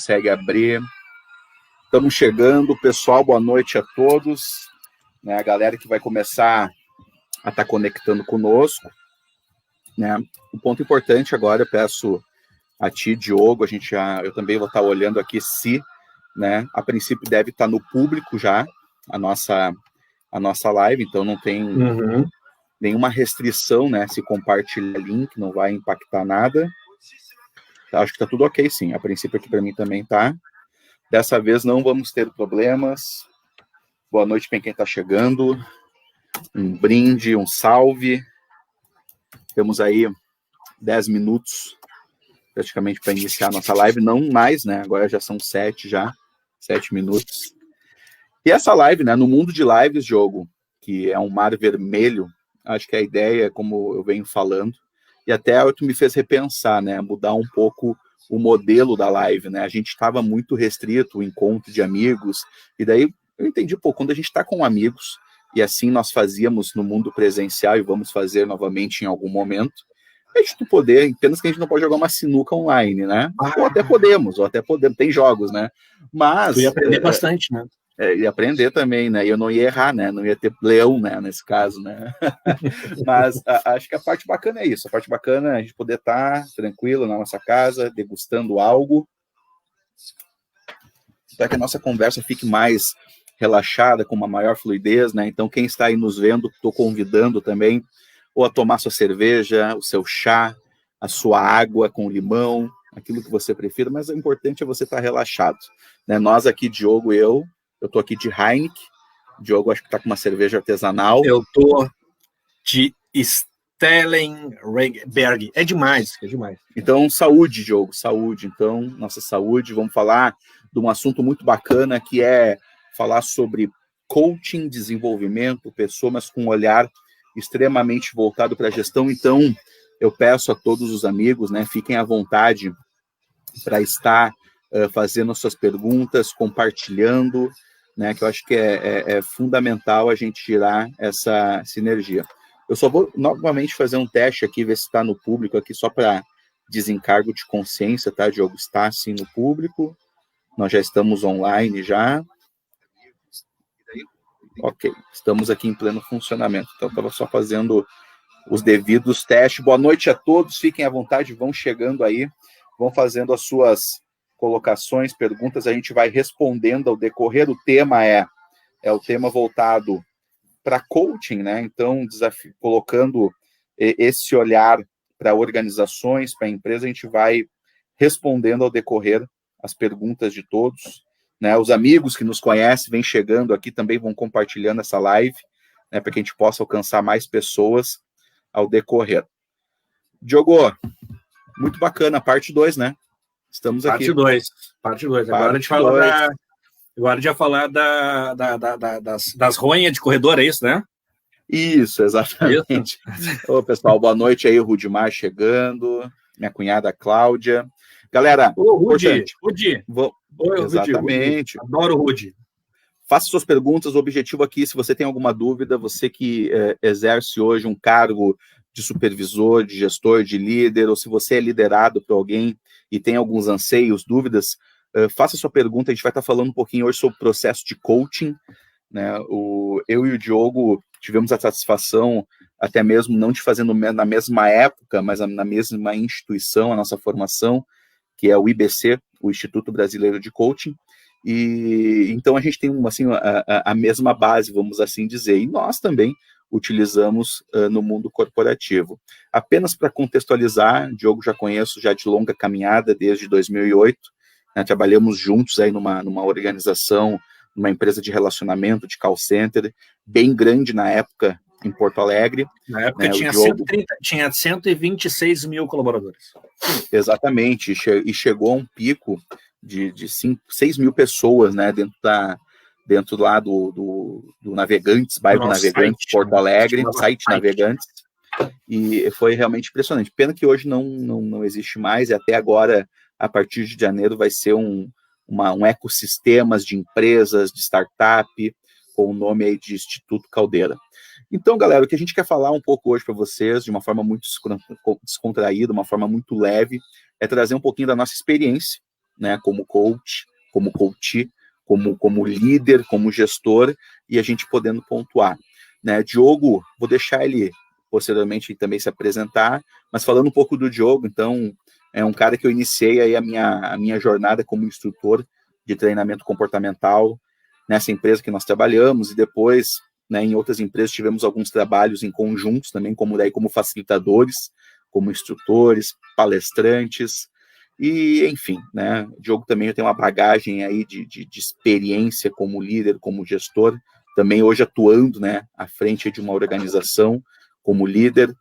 consegue abrir. Estamos chegando, pessoal, boa noite a todos. Né, a galera que vai começar a estar conectando conosco. Né? Um ponto importante agora, eu peço a ti, Diogo, eu também vou estar olhando aqui se, né, a princípio deve estar no público já, a nossa live, então não tem nenhuma restrição, né, se compartilhar link, não vai impactar nada. Acho que está tudo ok, sim. A princípio aqui para mim também tá. Dessa vez não vamos ter problemas. Boa noite para quem está chegando. Um brinde, um salve. Temos aí 10 minutos praticamente para iniciar a nossa live. Não mais, né? Agora já são 7 minutos. E essa live, né? No mundo de lives, Diogo, que é um mar vermelho, acho que a ideia, como eu venho falando, e até tu me fez repensar, né? Mudar um pouco o modelo da live, né? A gente estava muito restrito, o encontro de amigos, e daí eu entendi, quando a gente está com amigos, e assim nós fazíamos no mundo presencial, e vamos fazer novamente em algum momento, a gente poder, apenas que a gente não pode jogar uma sinuca online, né? Ou até podemos, tem jogos, né? Mas... Tu ia aprender bastante, né? E aprender também, né? E eu não ia errar, né? Não ia ter leão, né? Nesse caso, né? Mas acho que a parte bacana é isso. A parte bacana é a gente poder estar tranquilo na nossa casa, degustando algo, para que a nossa conversa fique mais relaxada, com uma maior fluidez, né? Então, quem está aí nos vendo, estou convidando também ou a tomar sua cerveja, o seu chá, a sua água com limão, aquilo que você prefira, mas o importante é você estar relaxado, né? Nós aqui, Diogo e eu tô aqui de Heineken. O Diogo acho que tá com uma cerveja artesanal. Eu tô de Stellenberg. É demais. Então, saúde, Diogo, saúde. Então, nossa saúde. Vamos falar de um assunto muito bacana, que é falar sobre coaching, desenvolvimento, pessoa, mas com um olhar extremamente voltado para a gestão. Então, eu peço a todos os amigos, né, fiquem à vontade para estar fazendo as suas perguntas, compartilhando, né, que eu acho que é fundamental a gente tirar essa sinergia. Eu só vou novamente fazer um teste aqui, ver se está no público aqui, só para desencargo de consciência, tá, Diogo? Está sim no público, nós já estamos online já. Ok, estamos aqui em pleno funcionamento, então estava só fazendo os devidos testes. Boa noite a todos, fiquem à vontade, vão chegando aí, vão fazendo as suas colocações, perguntas, a gente vai respondendo ao decorrer. O tema é o tema voltado para coaching, né? Então, colocando esse olhar para organizações, para a empresa, a gente vai respondendo ao decorrer as perguntas de todos, né? Os amigos que nos conhecem, vêm chegando aqui, também vão compartilhando essa live, né, para que a gente possa alcançar mais pessoas ao decorrer. Diogo, muito bacana, parte 2, né? Estamos aqui. Parte 2. Agora a gente vai falar das ronhas de corredor, é isso, né? Isso, exatamente. Ô, pessoal, boa noite aí, o Rudimar chegando, minha cunhada Cláudia. Galera, Rudy. Exatamente. Rudy. Adoro o Rudy. Faça suas perguntas, o objetivo aqui, se você tem alguma dúvida, você que exerce hoje um cargo de supervisor, de gestor, de líder, ou se você é liderado por alguém e tem alguns anseios, dúvidas, faça sua pergunta. A gente vai estar falando um pouquinho hoje sobre o processo de coaching, né? Eu e o Diogo tivemos a satisfação, até mesmo não de fazer na mesma época, mas na mesma instituição, a nossa formação, que é o IBC, o Instituto Brasileiro de Coaching, e então a gente tem assim, a mesma base, vamos assim dizer, e nós também utilizamos no mundo corporativo. Apenas para contextualizar, Diogo já conheço já de longa caminhada, desde 2008, né, trabalhamos juntos aí numa organização, numa empresa de relacionamento, de call center, bem grande na época, em Porto Alegre. Na época tinha 126 mil colaboradores. Exatamente, e chegou a um pico de 6 mil pessoas, né, dentro lá do Navegantes, bairro Navegantes, Porto Alegre, site Navegantes, e foi realmente impressionante. Pena que hoje não existe mais, e até agora, a partir de janeiro, vai ser um ecossistema de empresas, de startup, com o nome aí de Instituto Caldeira. Então, galera, o que a gente quer falar um pouco hoje para vocês, de uma forma muito descontraída, uma forma muito leve, é trazer um pouquinho da nossa experiência, né, como coach, como líder, como gestor, e a gente podendo pontuar. Né? Diogo, vou deixar ele posteriormente também se apresentar, mas falando um pouco do Diogo, então, é um cara que eu iniciei aí a minha jornada como instrutor de treinamento comportamental nessa empresa que nós trabalhamos, e depois, né, em outras empresas tivemos alguns trabalhos em conjuntos também, como facilitadores, como instrutores, palestrantes, e enfim, né, o Diogo também tem uma bagagem aí de experiência como líder, como gestor, também hoje atuando, né, à frente de uma organização como líder.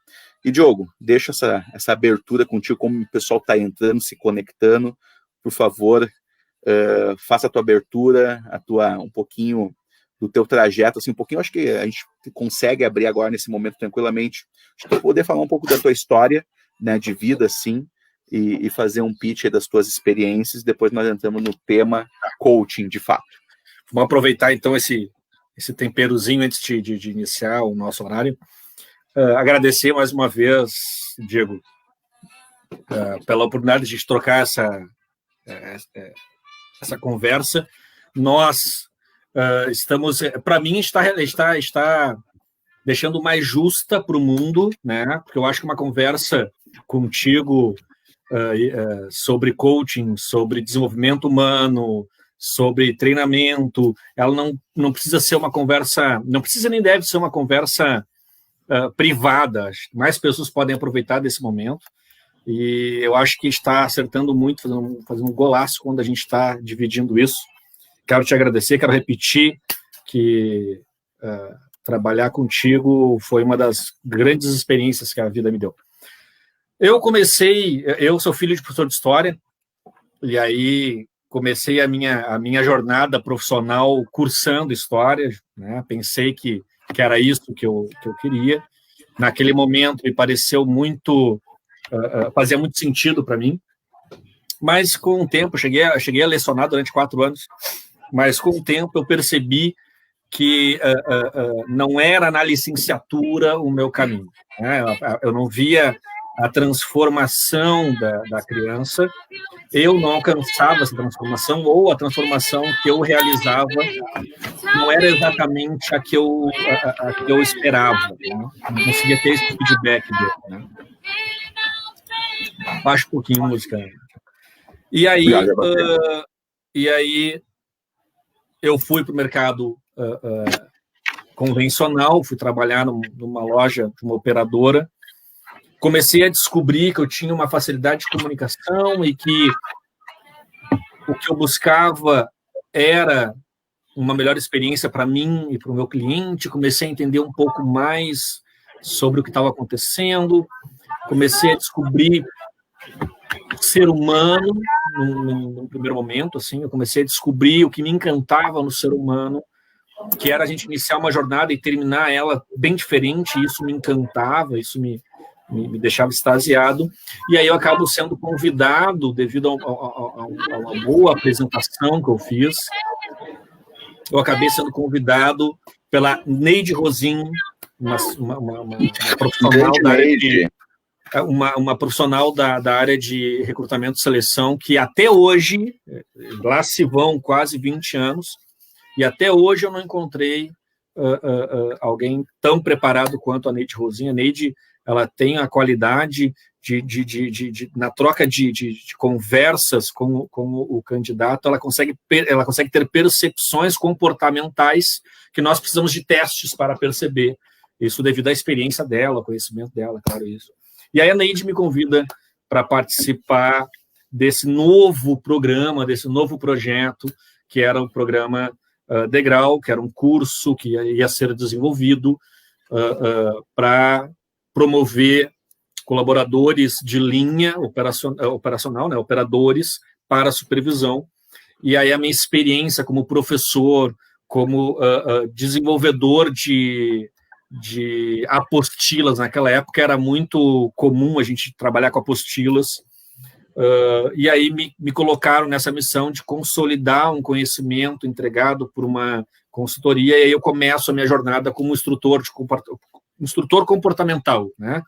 E Diogo, deixa essa abertura contigo, como o pessoal está entrando, se conectando, por favor, faça a tua abertura, um pouquinho do teu trajeto, assim, um pouquinho, acho que a gente consegue abrir agora nesse momento tranquilamente, acho que poder falar um pouco da tua história, né, de vida, assim, e fazer um pitch das tuas experiências, depois nós entramos no tema coaching, de fato. Vamos aproveitar, então, esse temperozinho antes de iniciar o nosso horário. Agradecer mais uma vez, Diego, pela oportunidade de trocar essa conversa. Nós estamos, para mim, está deixando mais justa para o mundo, né? Porque eu acho que uma conversa contigo sobre coaching, sobre desenvolvimento humano, sobre treinamento, ela não precisa ser uma conversa, não precisa nem deve ser uma conversa privada. Mais pessoas podem aproveitar desse momento, e eu acho que está acertando muito, fazendo um golaço quando a gente está dividindo isso. Quero te agradecer, quero repetir que trabalhar contigo foi uma das grandes experiências que a vida me deu. Eu sou filho de professor de história, e aí comecei a minha jornada profissional cursando história, né? Pensei que era isso que eu queria. Naquele momento me pareceu fazia muito sentido para mim, mas com o tempo, cheguei a lecionar durante 4 anos, mas com o tempo eu percebi que não era na licenciatura o meu caminho, né? Eu não via a transformação da criança, eu não alcançava essa transformação, ou a transformação que eu realizava não era exatamente a que eu esperava, né? Não conseguia ter esse feedback dele, né? Baixa um pouquinho a música. E aí eu fui para o mercado convencional, fui trabalhar numa loja, uma operadora, comecei a descobrir que eu tinha uma facilidade de comunicação e que o que eu buscava era uma melhor experiência para mim e para o meu cliente. Comecei a entender um pouco mais sobre o que estava acontecendo, comecei a descobrir o ser humano no primeiro momento, assim, eu comecei a descobrir o que me encantava no ser humano, que era a gente iniciar uma jornada e terminar ela bem diferente. Isso me encantava, isso me deixava extasiado, e aí eu acabo sendo convidado, devido a uma boa apresentação que eu fiz, eu acabei sendo convidado pela Neide Rosin, uma profissional da área uma profissional da área de recrutamento e seleção, que até hoje, lá se vão quase 20 anos, e até hoje eu não encontrei alguém tão preparado quanto a Neide Rosin. A Neide, ela tem a qualidade na troca de conversas com o candidato, ela consegue ter percepções comportamentais que nós precisamos de testes para perceber. Isso devido à experiência dela, ao conhecimento dela, claro, isso. E aí a Neide me convida para participar desse novo programa, desse novo projeto, que era o programa Degrau, que era um curso que ia ser desenvolvido para promover colaboradores de linha operacional, né, operadores para supervisão. E aí a minha experiência como professor, como desenvolvedor de apostilas, naquela época era muito comum a gente trabalhar com apostilas, e aí me colocaram nessa missão de consolidar um conhecimento entregado por uma consultoria, e aí eu começo a minha jornada como instrutor comportamental, né?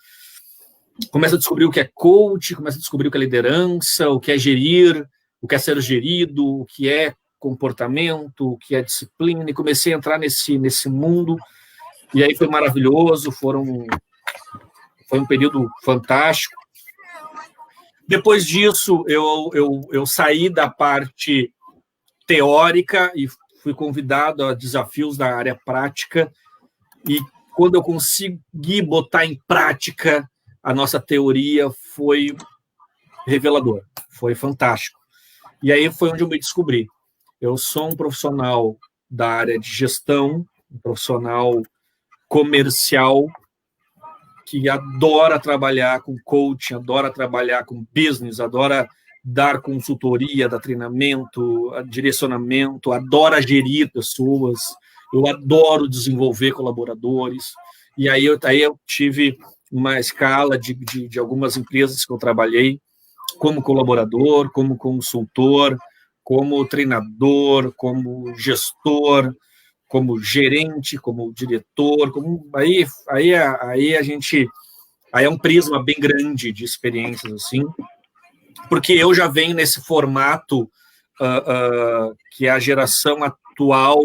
Começo a descobrir o que é coach, começo a descobrir o que é liderança, o que é gerir o que é ser gerido, o que é comportamento, o que é disciplina, e comecei a entrar nesse mundo, e aí foi maravilhoso, foi um período fantástico. Depois disso, eu saí da parte teórica e fui convidado a desafios da área prática, e quando eu consegui botar em prática a nossa teoria, foi revelador, foi fantástico. E aí foi onde eu me descobri. Eu sou um profissional da área de gestão, um profissional comercial, que adora trabalhar com coaching, adora trabalhar com business, adora dar consultoria, dar treinamento, direcionamento, adora gerir pessoas, eu adoro desenvolver colaboradores. E aí eu tive uma escala de algumas empresas que eu trabalhei como colaborador, como consultor, como treinador, como gestor, como gerente, como diretor, aí é um prisma bem grande de experiências assim, porque eu já venho nesse formato que a geração atual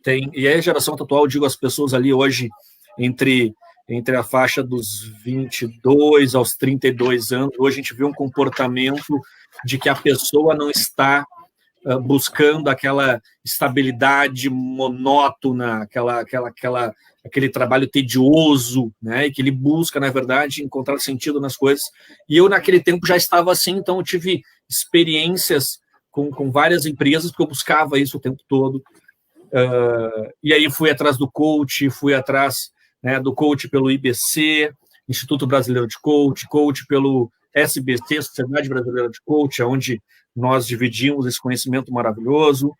tem, e a geração atual, eu digo as pessoas ali hoje entre a faixa dos 22 aos 32 anos, hoje a gente vê um comportamento de que a pessoa não está buscando aquela estabilidade monótona, aquele trabalho tedioso, né? E que ele busca, na verdade, encontrar sentido nas coisas. E eu, naquele tempo, já estava assim, então eu tive experiências com várias empresas, porque eu buscava isso o tempo todo. E aí fui atrás do coach, do coach pelo IBC, Instituto Brasileiro de Coach pelo SBC, Sociedade Brasileira de Coach, onde nós dividimos esse conhecimento maravilhoso,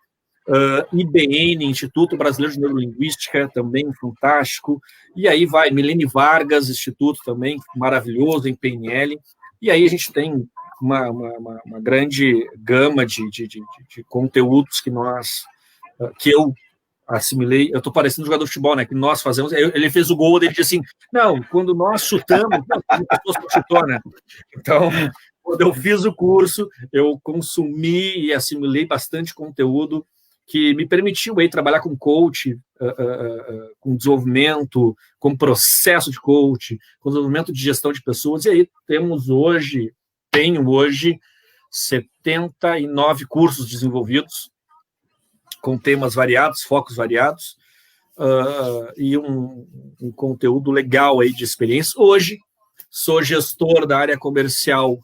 IBN, Instituto Brasileiro de Neurolinguística, também fantástico, e aí vai Milene Vargas, Instituto também maravilhoso, em PNL, e aí a gente tem uma grande gama de conteúdos que eu assimilei. Eu estou parecendo um jogador de futebol, né? Que nós fazemos. Ele fez o gol, ele disse assim: não, quando nós chutamos, não chutou, né? Então, quando eu fiz o curso, eu consumi e assimilei bastante conteúdo que me permitiu aí trabalhar com coach, com desenvolvimento, com processo de coach, com desenvolvimento de gestão de pessoas. E aí tenho hoje 79 cursos desenvolvidos, com temas variados, focos variados, e um conteúdo legal aí de experiência. Hoje, sou gestor da área comercial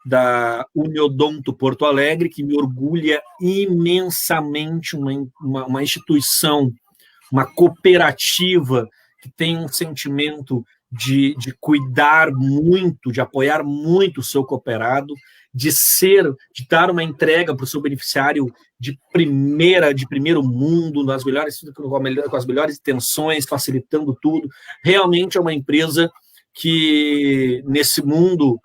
da Uniodonto Porto Alegre, que me orgulha imensamente, uma instituição, uma cooperativa que tem um sentimento de cuidar muito, de apoiar muito o seu cooperado, de dar uma entrega para o seu beneficiário de primeiro mundo, com as melhores intenções, facilitando tudo. Realmente é uma empresa que, nesse mundo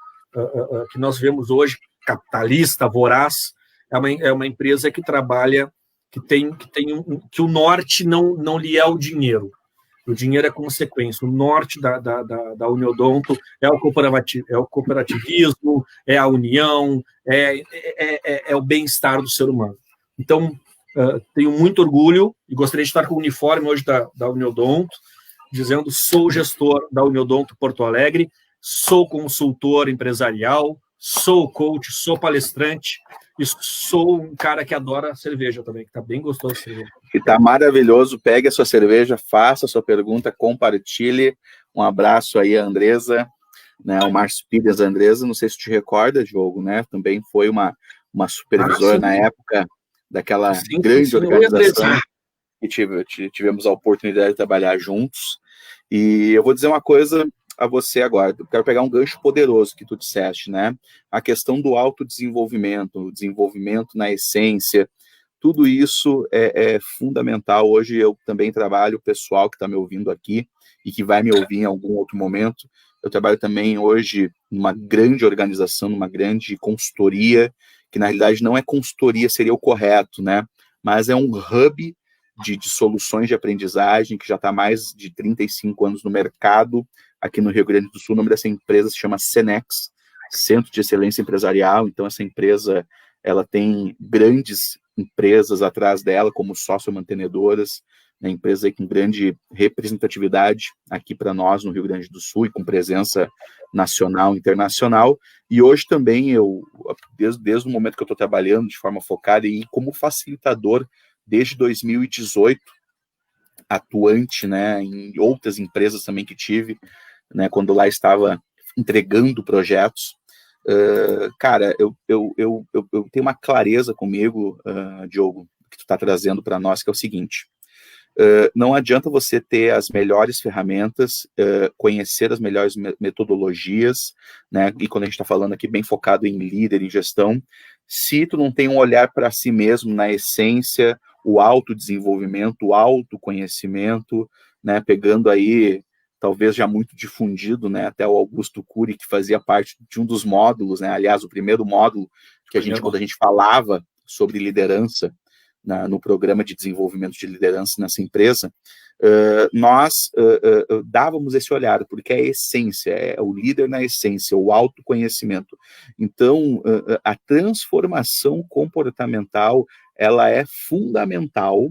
que nós vemos hoje, capitalista, voraz, é uma empresa que trabalha, que o norte não lhe é o dinheiro. O dinheiro é consequência. O norte da Uniodonto é o cooperativismo, é a união, é o bem-estar do ser humano. Então, tenho muito orgulho e gostaria de estar com o uniforme hoje da Uniodonto, dizendo: sou gestor da Uniodonto Porto Alegre, sou consultor empresarial, sou coach, sou palestrante e sou um cara que adora cerveja também, que está bem gostoso de cerveja. Que está maravilhoso. Pegue a sua cerveja, faça a sua pergunta, compartilhe. Um abraço aí a Andresa, né, o Márcio Pires, a Andresa, não sei se te recorda, Diogo, né? Também foi uma supervisora na época daquela grande organização que tivemos a oportunidade de trabalhar juntos. E eu vou dizer uma coisa a você agora, eu quero pegar um gancho poderoso que tu disseste, né? A questão do autodesenvolvimento, o desenvolvimento na essência, tudo isso é fundamental. Hoje eu também trabalho, o pessoal que está me ouvindo aqui e que vai me ouvir em algum outro momento, eu trabalho também hoje numa grande organização, numa grande consultoria, que na realidade não é consultoria, seria o correto, né? Mas é um hub de soluções de aprendizagem que já está há mais de 35 anos no mercado, aqui no Rio Grande do Sul. O nome dessa empresa se chama Cenex, Centro de Excelência Empresarial. Então, essa empresa ela tem grandes empresas atrás dela, como sócio-mantenedoras, né, empresa aí com grande representatividade aqui para nós no Rio Grande do Sul e com presença nacional e internacional. E hoje também desde o momento que eu estou trabalhando de forma focada e como facilitador desde 2018, atuante, né, em outras empresas também que tive, né, quando lá estava entregando projetos. Cara, eu tenho uma clareza comigo, Diogo, que tu está trazendo para nós, que é o seguinte: não adianta você ter as melhores ferramentas, conhecer as melhores metodologias, né? E quando a gente está falando aqui bem focado em líder, em gestão, se tu não tem um olhar para si mesmo na essência, o autodesenvolvimento, o autoconhecimento, né? Pegando aí, talvez já muito difundido, né? Até o Augusto Cury, que fazia parte de um dos módulos, né? Aliás, o primeiro módulo que quando a gente falava sobre liderança, no programa de desenvolvimento de liderança nessa empresa, nós dávamos esse olhar, porque é a essência, é o líder na essência, o autoconhecimento. Então, a transformação comportamental, ela é fundamental,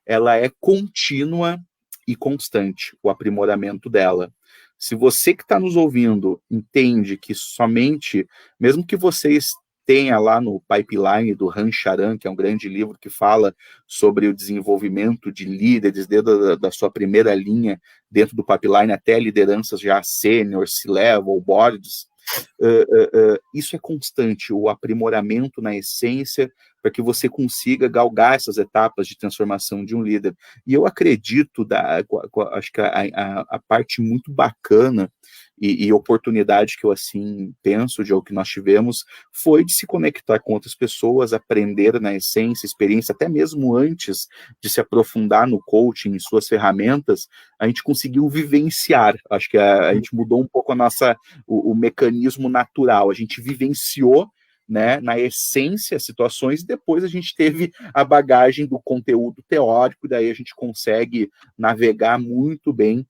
ela é contínua e constante, o aprimoramento dela. Se você que está nos ouvindo entende que somente, mesmo que vocês tenha lá no Pipeline do Han Charan, que é um grande livro que fala sobre o desenvolvimento de líderes desde da sua primeira linha dentro do Pipeline até lideranças já sênior, C-level, boards, isso é constante, o aprimoramento na essência, para que você consiga galgar essas etapas de transformação de um líder. E eu acredito, acho que a parte muito bacana e oportunidade que eu assim penso, de algo que nós tivemos, foi de se conectar com outras pessoas, aprender na essência, experiência, até mesmo antes de se aprofundar no coaching, em suas ferramentas, a gente conseguiu vivenciar. Acho que a gente mudou um pouco o mecanismo natural, a gente vivenciou, né, na essência, situações, e depois a gente teve a bagagem do conteúdo teórico, e daí a gente consegue navegar muito bem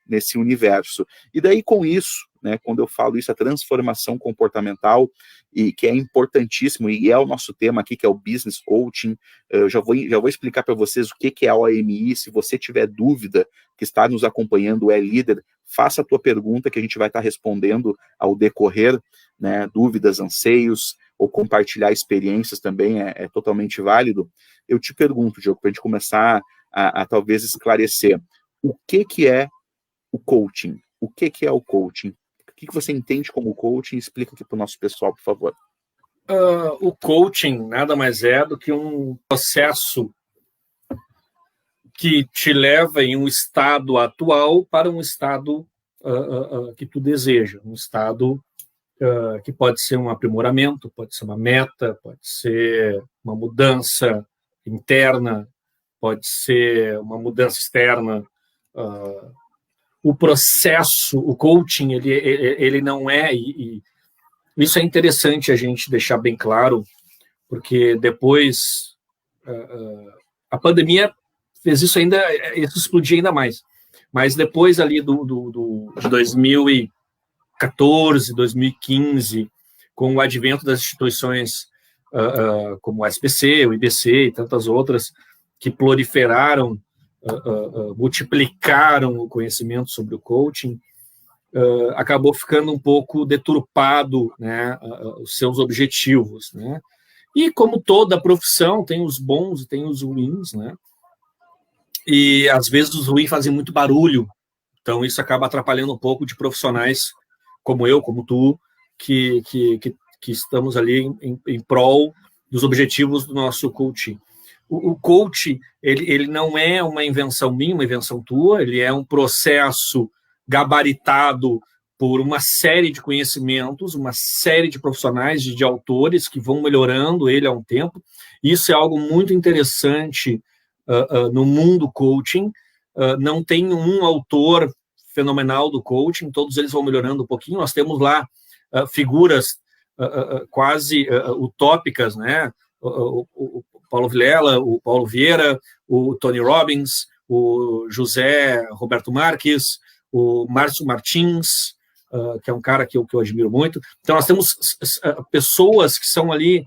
nesse universo. E daí, com isso, né, quando eu falo isso, a transformação comportamental, e que é importantíssimo, e é o nosso tema aqui, que é o Business Coaching, eu já vou explicar para vocês o que é a OMI. Se você tiver dúvida, que está nos acompanhando, é líder, faça a tua pergunta, que a gente vai estar respondendo ao decorrer, né, dúvidas, anseios, ou compartilhar experiências também é totalmente válido. Eu te pergunto, Diogo, para a gente começar a talvez esclarecer, o que é o coaching? O que é o coaching? O que você entende como coaching? Explica aqui para o nosso pessoal, por favor. O coaching nada mais é do que um processo que te leva em um estado atual para um estado que tu deseja, um estado que pode ser um aprimoramento, pode ser uma meta, pode ser uma mudança interna, pode ser uma mudança externa. O processo, o coaching, ele não é, e isso é interessante a gente deixar bem claro, porque depois a pandemia fez isso explodir ainda mais, mas depois ali de 2014, 2015, com o advento das instituições como o SBC, o IBC e tantas outras, que proliferaram, multiplicaram o conhecimento sobre o coaching, acabou ficando um pouco deturpado, né, os seus objetivos, né? E como toda profissão, tem os bons e tem os ruins, né? E às vezes os ruins fazem muito barulho, então isso acaba atrapalhando um pouco de profissionais como eu, como tu, que estamos ali em prol dos objetivos do nosso coaching. O coaching, ele não é uma invenção minha, uma invenção tua, ele é um processo gabaritado por uma série de conhecimentos, uma série de profissionais, de autores que vão melhorando ele há um tempo. Isso é algo muito interessante no mundo coaching. Não tem um autor fenomenal do coaching, todos eles vão melhorando um pouquinho. Nós temos lá figuras quase utópicas, né? O Paulo Vilela, o Paulo Vieira, o Tony Robbins, o José Roberto Marques, o Márcio Martins, que é um cara que eu admiro muito. Então, nós temos pessoas que são ali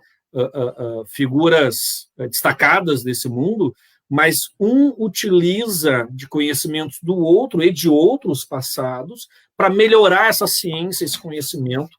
figuras destacadas desse mundo, mas um utiliza de conhecimentos do outro e de outros passados para melhorar essa ciência, esse conhecimento.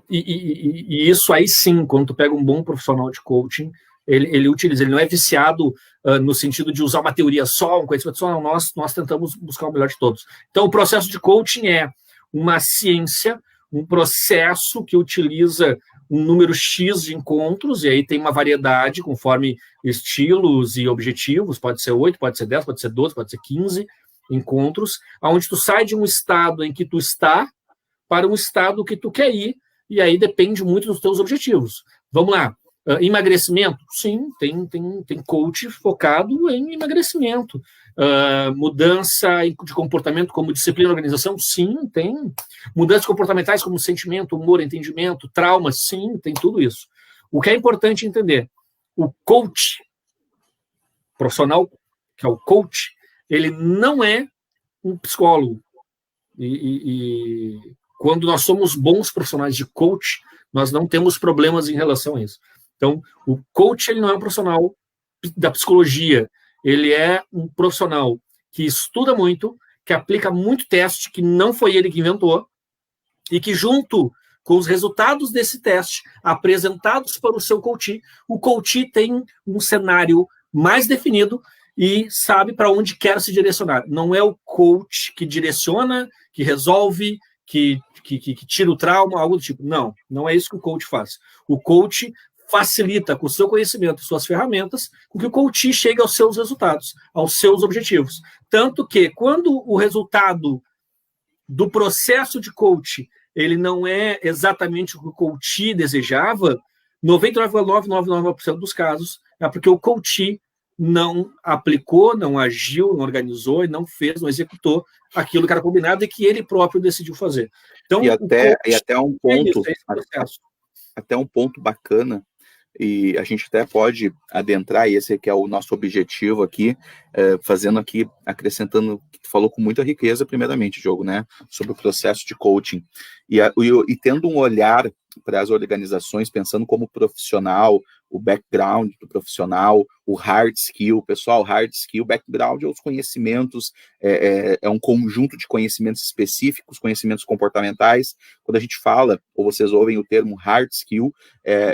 E isso aí sim, quando tu pega um bom profissional de coaching, ele utiliza, ele não é viciado no sentido de usar uma teoria só, um conhecimento só, não, nós tentamos buscar o melhor de todos. Então, o processo de coaching é uma ciência, um processo que utiliza um número X de encontros, e aí tem uma variedade conforme estilos e objetivos, pode ser 8, pode ser 10, pode ser 12, pode ser 15 encontros, onde tu sai de um estado em que tu está para um estado que tu quer ir, e aí depende muito dos teus objetivos. Vamos lá. Emagrecimento? Sim, tem coach focado em emagrecimento. Mudança de comportamento como disciplina e organização? Sim, tem. Mudanças comportamentais como sentimento, humor, entendimento, trauma? Sim, tem tudo isso. O que é importante entender, o coach profissional, que é o coach, ele não é um psicólogo. E quando nós somos bons profissionais de coach, nós não temos problemas em relação a isso. Então, o coach ele não é um profissional da psicologia, ele é um profissional que estuda muito, que aplica muito teste, que não foi ele que inventou, e que junto com os resultados desse teste apresentados para o seu coach, o coach tem um cenário mais definido e sabe para onde quer se direcionar. Não é o coach que direciona, que resolve, que tira o trauma, algo do tipo. Não é isso que o coach faz. O coach facilita com o seu conhecimento e suas ferramentas com que o coach chegue aos seus resultados, aos seus objetivos. Tanto que, quando o resultado do processo de coach ele não é exatamente o que o coach desejava, 99,999% dos casos é porque o coach não aplicou, não agiu, não organizou e não fez, não executou aquilo que era combinado e que ele próprio decidiu fazer. Então, até um ponto, até um ponto bacana, e a gente até pode adentrar, esse aqui é o nosso objetivo aqui, fazendo aqui, acrescentando, que tu falou com muita riqueza, primeiramente, Diogo, né, sobre o processo de coaching, e tendo um olhar para as organizações, pensando como profissional, o background do profissional, o hard skill, pessoal, hard skill, background é os conhecimentos, é um conjunto de conhecimentos específicos, conhecimentos comportamentais. Quando a gente fala, ou vocês ouvem o termo hard skill,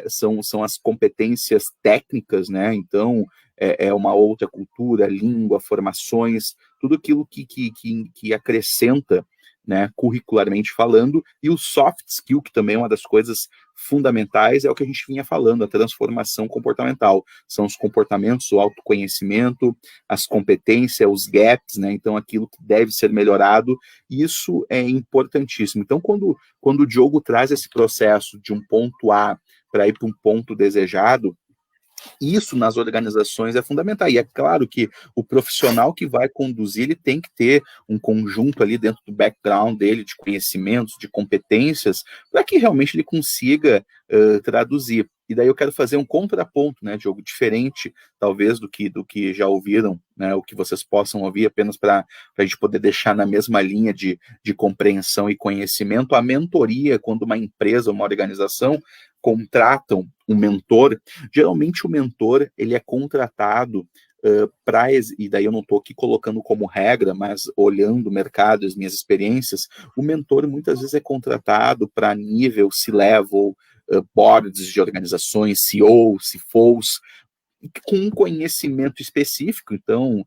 são as competências técnicas, né? Então, é uma outra cultura, língua, formações, tudo aquilo que acrescenta, né, curricularmente falando, e o soft skill, que também é uma das coisas fundamentais, é o que a gente vinha falando, a transformação comportamental, são os comportamentos, o autoconhecimento, as competências, os gaps, né, então aquilo que deve ser melhorado, isso é importantíssimo. Então, quando o Diogo traz esse processo de um ponto A para ir para um ponto desejado, isso nas organizações é fundamental, e é claro que o profissional que vai conduzir, ele tem que ter um conjunto ali dentro do background dele, de conhecimentos, de competências, para que realmente ele consiga traduzir. E daí eu quero fazer um contraponto, né, Diogo, diferente, talvez, do que já ouviram, né, o que vocês possam ouvir, apenas para a gente poder deixar na mesma linha de compreensão e conhecimento. A mentoria, quando uma empresa, uma organização contratam um mentor, geralmente o mentor ele é contratado e daí eu não estou aqui colocando como regra, mas olhando o mercado, as minhas experiências, o mentor muitas vezes é contratado para nível C-level, boards de organizações, CEOs, CFOs, com um conhecimento específico. Então,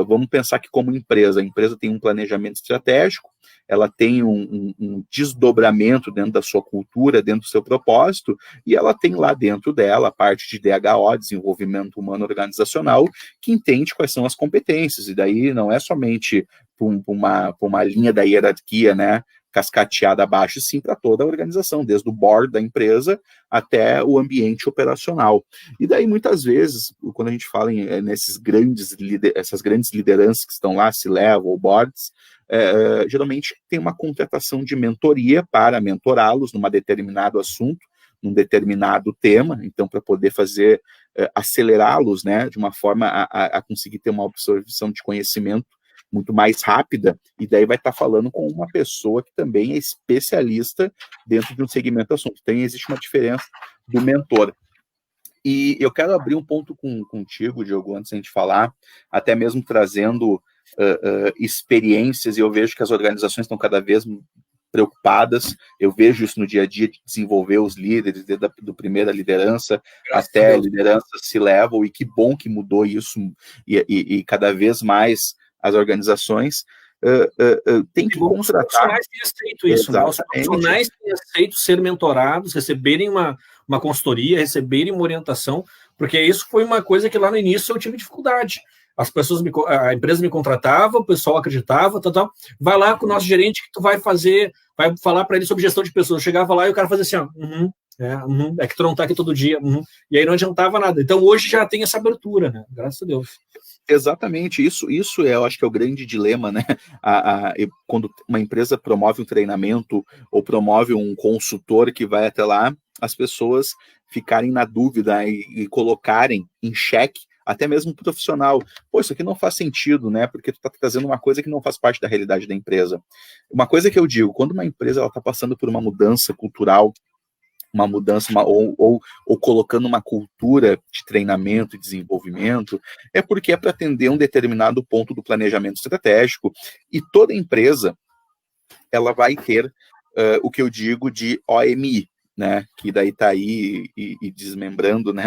vamos pensar que como empresa, a empresa tem um planejamento estratégico, ela tem um desdobramento dentro da sua cultura, dentro do seu propósito, e ela tem lá dentro dela a parte de DHO, Desenvolvimento Humano Organizacional, que entende quais são as competências, e daí não é somente por uma linha da hierarquia, né, cascateada abaixo, sim, para toda a organização, desde o board da empresa até o ambiente operacional. E daí, muitas vezes, quando a gente fala essas grandes lideranças que estão lá, C-level, boards, geralmente tem uma contratação de mentoria para mentorá-los num determinado assunto, num determinado tema, então, para poder fazer, acelerá-los, né, de uma forma a conseguir ter uma absorção de conhecimento muito mais rápida, e daí vai estar falando com uma pessoa que também é especialista dentro de um segmento assunto. Então, existe uma diferença do mentor. E eu quero abrir um ponto contigo, Diogo, antes de a gente falar, até mesmo trazendo experiências, e eu vejo que as organizações estão cada vez preocupadas, eu vejo isso no dia a dia, de desenvolver os líderes, desde do primeira liderança até liderança C-level, e que bom que mudou isso, e cada vez mais as organizações tem que contratar. Os profissionais têm aceito isso, né? Os profissionais têm aceito ser mentorados, receberem uma consultoria, receberem uma orientação, porque isso foi uma coisa que lá no início eu tive dificuldade. As pessoas, a empresa me contratava, o pessoal acreditava, tal. Vai lá com o nosso gerente que tu vai falar para ele sobre gestão de pessoas. Eu chegava lá e o cara fazia assim, ó, é que tu não tá aqui todo dia, e aí não adiantava nada. Então hoje já tem essa abertura, né? Graças a Deus. Exatamente, isso eu acho que é o grande dilema, né? Quando uma empresa promove um treinamento ou promove um consultor que vai até lá, as pessoas ficarem na dúvida e colocarem em xeque até mesmo profissional. Pô, isso aqui não faz sentido, né? Porque tu está trazendo uma coisa que não faz parte da realidade da empresa. Uma coisa que eu digo, quando uma empresa está passando por uma mudança cultural, uma mudança, ou colocando uma cultura de treinamento e desenvolvimento, é porque é para atender um determinado ponto do planejamento estratégico, e toda empresa ela vai ter o que eu digo de OMI, né, que daí está aí e desmembrando, né,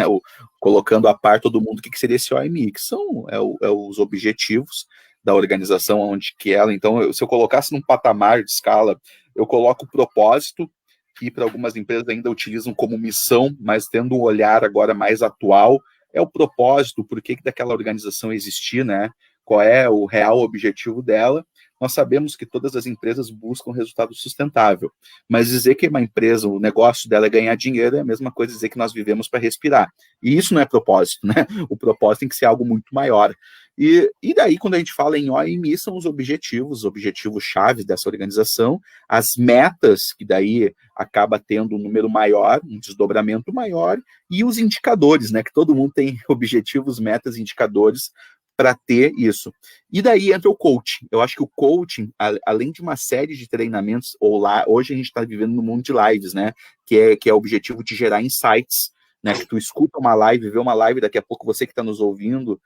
colocando a par todo mundo o que seria esse OMI, que são os objetivos da organização, onde que ela, então, se eu colocasse num patamar de escala, eu coloco o propósito, que para algumas empresas ainda utilizam como missão, mas tendo um olhar agora mais atual, é o propósito, por que daquela organização existir, né? Qual é o real objetivo dela. Nós sabemos que todas as empresas buscam resultado sustentável, mas dizer que uma empresa, o negócio dela é ganhar dinheiro, é a mesma coisa dizer que nós vivemos para respirar. E isso não é propósito, né? O propósito tem que ser algo muito maior. E daí, quando a gente fala em OMI, são os objetivos-chave dessa organização, as metas, que daí acaba tendo um número maior, um desdobramento maior, e os indicadores, né? Que todo mundo tem objetivos, metas, indicadores para ter isso. E daí entra o coaching. Eu acho que o coaching, além de uma série de treinamentos, hoje a gente está vivendo no mundo de lives, né? Que é o objetivo de gerar insights, né? Que tu escuta uma live, vê uma live, daqui a pouco você que está nos ouvindo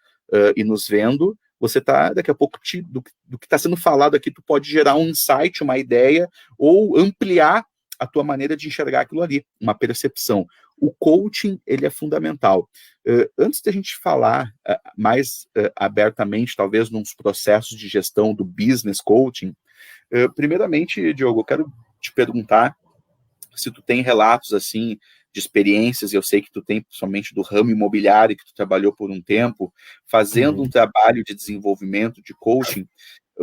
e nos vendo, você está, daqui a pouco, do que está sendo falado aqui, tu pode gerar um insight, uma ideia, ou ampliar a tua maneira de enxergar aquilo ali, uma percepção. O coaching, ele é fundamental. Antes da gente falar mais abertamente, talvez, nos processos de gestão do business coaching, primeiramente, Diogo, eu quero te perguntar se tu tem relatos, assim, de experiências, e eu sei que tu tem, principalmente do ramo imobiliário, que tu trabalhou por um tempo, fazendo um trabalho de desenvolvimento, de coaching.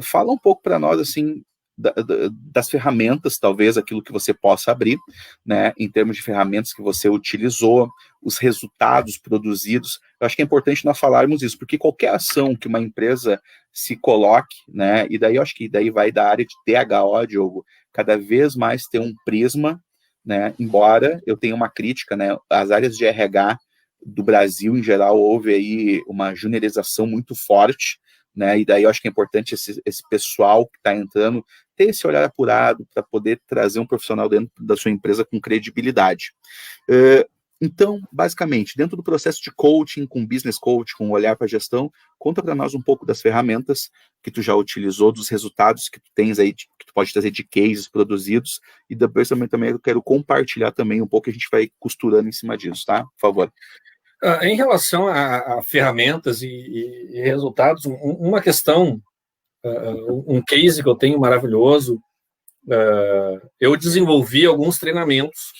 Fala um pouco para nós, assim, das ferramentas, talvez, aquilo que você possa abrir, né, em termos de ferramentas que você utilizou, os resultados produzidos. Eu acho que é importante nós falarmos isso, porque qualquer ação que uma empresa se coloque, né, e daí eu acho que daí vai da área de THO, Diogo, cada vez mais ter um prisma, né, embora eu tenha uma crítica, né, as áreas de RH do Brasil, em geral, houve aí uma juniorização muito forte, né, e daí eu acho que é importante esse pessoal que está entrando ter esse olhar apurado para poder trazer um profissional dentro da sua empresa com credibilidade. Então, basicamente, dentro do processo de coaching, com business coaching, com olhar para a gestão, conta para nós um pouco das ferramentas que tu já utilizou, dos resultados que tu tens aí, que tu pode trazer de cases produzidos, e depois também eu quero compartilhar também um pouco, a gente vai costurando em cima disso, tá? Por favor. Em relação a ferramentas e resultados, uma questão, um case que eu tenho maravilhoso, eu desenvolvi alguns treinamentos.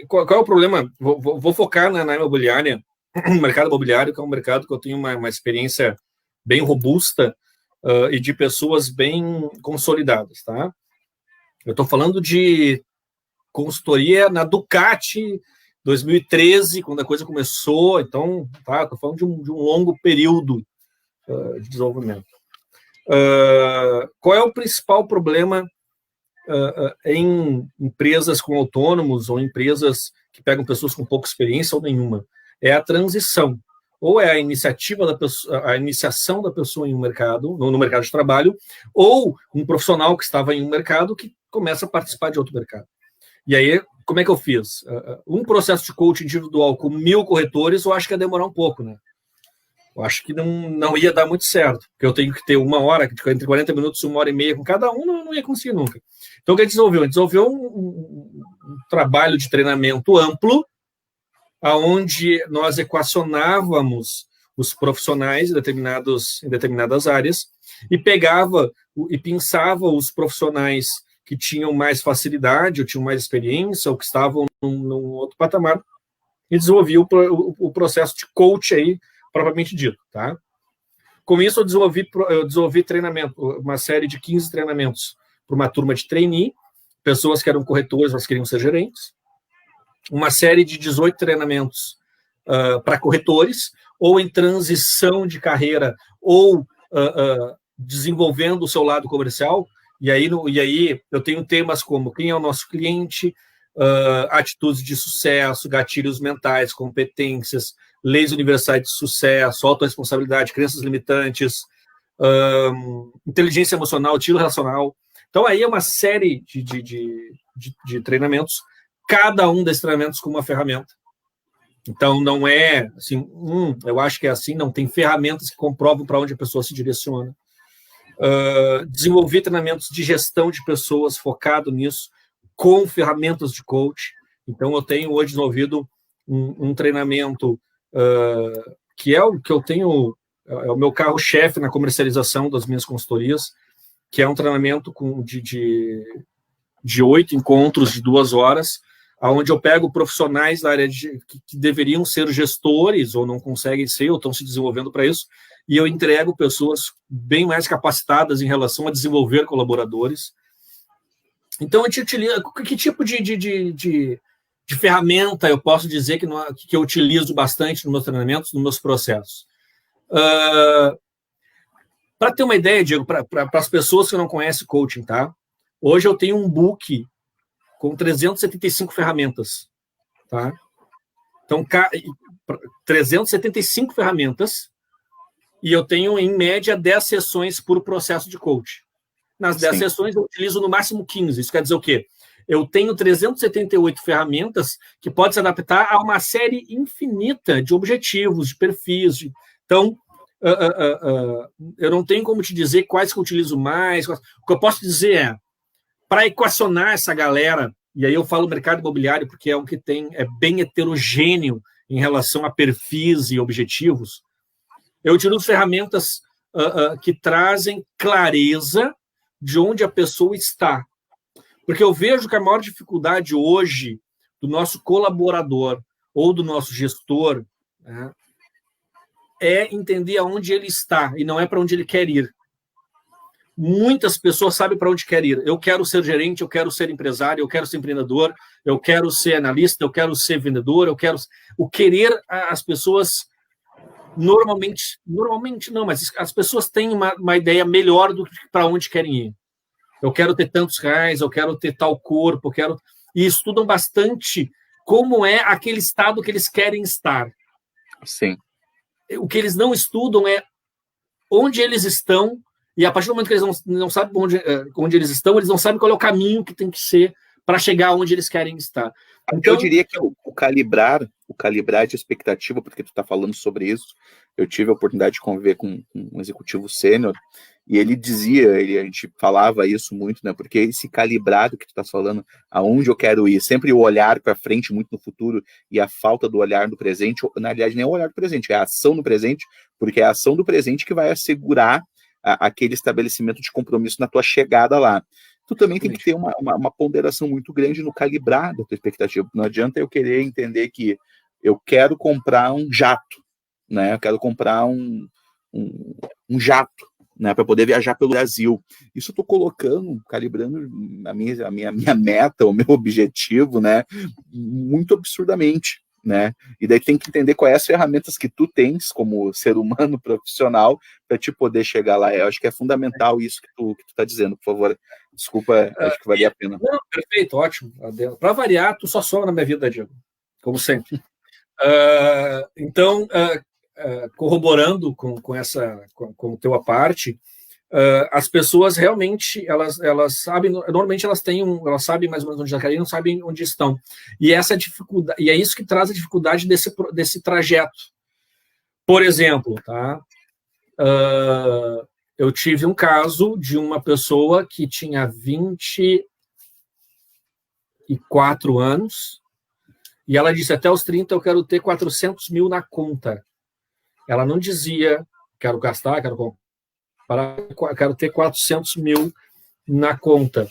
Qual é o problema? Vou focar na imobiliária, no mercado imobiliário, que é um mercado que eu tenho uma experiência bem robusta e de pessoas bem consolidadas, tá? Eu estou falando de consultoria na Ducati, 2013, quando a coisa começou, então, tá, estou falando de um longo período de desenvolvimento. Qual é o principal problema em empresas com autônomos ou empresas que pegam pessoas com pouca experiência ou nenhuma? É a transição, ou é a iniciativa da pessoa, a iniciação da pessoa em um mercado, no mercado de trabalho, ou um profissional que estava em um mercado que começa a participar de outro mercado. E aí como é que eu fiz? Um processo de coaching individual com 1.000 corretores, eu acho que ia demorar um pouco, né? Eu acho que não ia dar muito certo, porque eu tenho que ter 1 hora, entre 40 minutos e 1h30 com cada um, não ia conseguir nunca. Então, o que a gente desenvolveu? A gente desenvolveu um trabalho de treinamento amplo, onde nós equacionávamos os profissionais em determinadas áreas e pegava e pensava os profissionais que tinham mais facilidade, ou tinham mais experiência, ou que estavam num outro patamar, e desenvolvia o processo de coach aí, propriamente dito, tá? Com isso, eu desenvolvi treinamento, uma série de 15 treinamentos para uma turma de trainee, pessoas que eram corretores, mas queriam ser gerentes, uma série de 18 treinamentos para corretores, ou em transição de carreira, ou desenvolvendo o seu lado comercial, e aí eu tenho temas como quem é o nosso cliente, atitudes de sucesso, gatilhos mentais, competências, leis universais de sucesso, autorresponsabilidade, crenças limitantes, inteligência emocional, tiro relacional. Então, aí é uma série de treinamentos, cada um desses treinamentos com uma ferramenta. Então, não é assim, eu acho que é assim, não tem ferramentas que comprovam para onde a pessoa se direciona. Desenvolver treinamentos de gestão de pessoas focado nisso, com ferramentas de coach. Então, eu tenho hoje desenvolvido um treinamento que é o que eu tenho, é o meu carro-chefe na comercialização das minhas consultorias, que é um treinamento de 8 encontros de 2 horas, onde eu pego profissionais da área que deveriam ser gestores, ou não conseguem ser, ou estão se desenvolvendo para isso, e eu entrego pessoas bem mais capacitadas em relação a desenvolver colaboradores. Então, a gente utiliza... Que tipo de ferramenta eu posso dizer que eu utilizo bastante nos meus treinamentos, nos meus processos? Para ter uma ideia, Diego, para as pessoas que não conhecem coaching, tá? Hoje eu tenho um book com 375 ferramentas, tá? Então, 375 ferramentas, e eu tenho, em média, 10 sessões por processo de coaching. Nas 10 sessões, eu utilizo no máximo 15. Isso quer dizer o quê? Eu tenho 378 ferramentas que podem se adaptar a uma série infinita de objetivos, de perfis. Então, eu não tenho como te dizer quais que eu utilizo mais. O que eu posso dizer é, para equacionar essa galera, e aí eu falo mercado imobiliário porque é o que é bem heterogêneo em relação a perfis e objetivos, eu utilizo ferramentas que trazem clareza de onde a pessoa está. Porque eu vejo que a maior dificuldade hoje do nosso colaborador ou do nosso gestor, né, é entender aonde ele está e não é para onde ele quer ir. Muitas pessoas sabem para onde quer ir. Eu quero ser gerente, eu quero ser empresário, eu quero ser empreendedor, eu quero ser analista, eu quero ser vendedor, eu quero... O querer, as pessoas normalmente não, mas as pessoas têm uma ideia melhor do que para onde querem ir. Eu quero ter tantos reais, eu quero ter tal corpo, e estudam bastante como é aquele estado que eles querem estar. Sim. O que eles não estudam é onde eles estão, e a partir do momento que eles não sabem onde eles estão, eles não sabem qual é o caminho que tem que ser para chegar onde eles querem estar. Então, eu diria que o calibrar de expectativa, porque tu está falando sobre isso, eu tive a oportunidade de conviver com um executivo sênior, e ele dizia, a gente falava isso muito, né? Porque esse calibrado que tu está falando, aonde eu quero ir, sempre o olhar para frente, muito no futuro, e a falta do olhar no presente, na realidade nem é o olhar do presente, é a ação no presente, porque é a ação do presente que vai assegurar aquele estabelecimento de compromisso na tua chegada lá. Tu também tem que ter uma ponderação muito grande no calibrar da tua expectativa. Não adianta eu querer entender que eu quero comprar um jato, né? Eu quero comprar um jato, né? Para poder viajar pelo Brasil. Isso eu estou colocando, calibrando a minha meta, o meu objetivo, né? Muito absurdamente, né? E daí tem que entender quais as ferramentas que tu tens como ser humano profissional para te poder chegar lá. Eu acho que é fundamental isso que tu está dizendo, por favor. Desculpa, acho que valia a pena. Não, perfeito, ótimo. Para variar, tu só soma na minha vida, Diego, como sempre. Então, corroborando com a tua parte, as pessoas realmente, elas sabem, normalmente elas sabem mais ou menos onde elas querem, não sabem onde estão. E essa dificuldade, e é isso que traz a dificuldade desse trajeto. Por exemplo, tá? Eu tive um caso de uma pessoa que tinha 24 anos e ela disse, até os 30 eu quero ter 400 mil na conta. Ela não dizia, quero gastar, quero comprar, quero ter 400 mil na conta.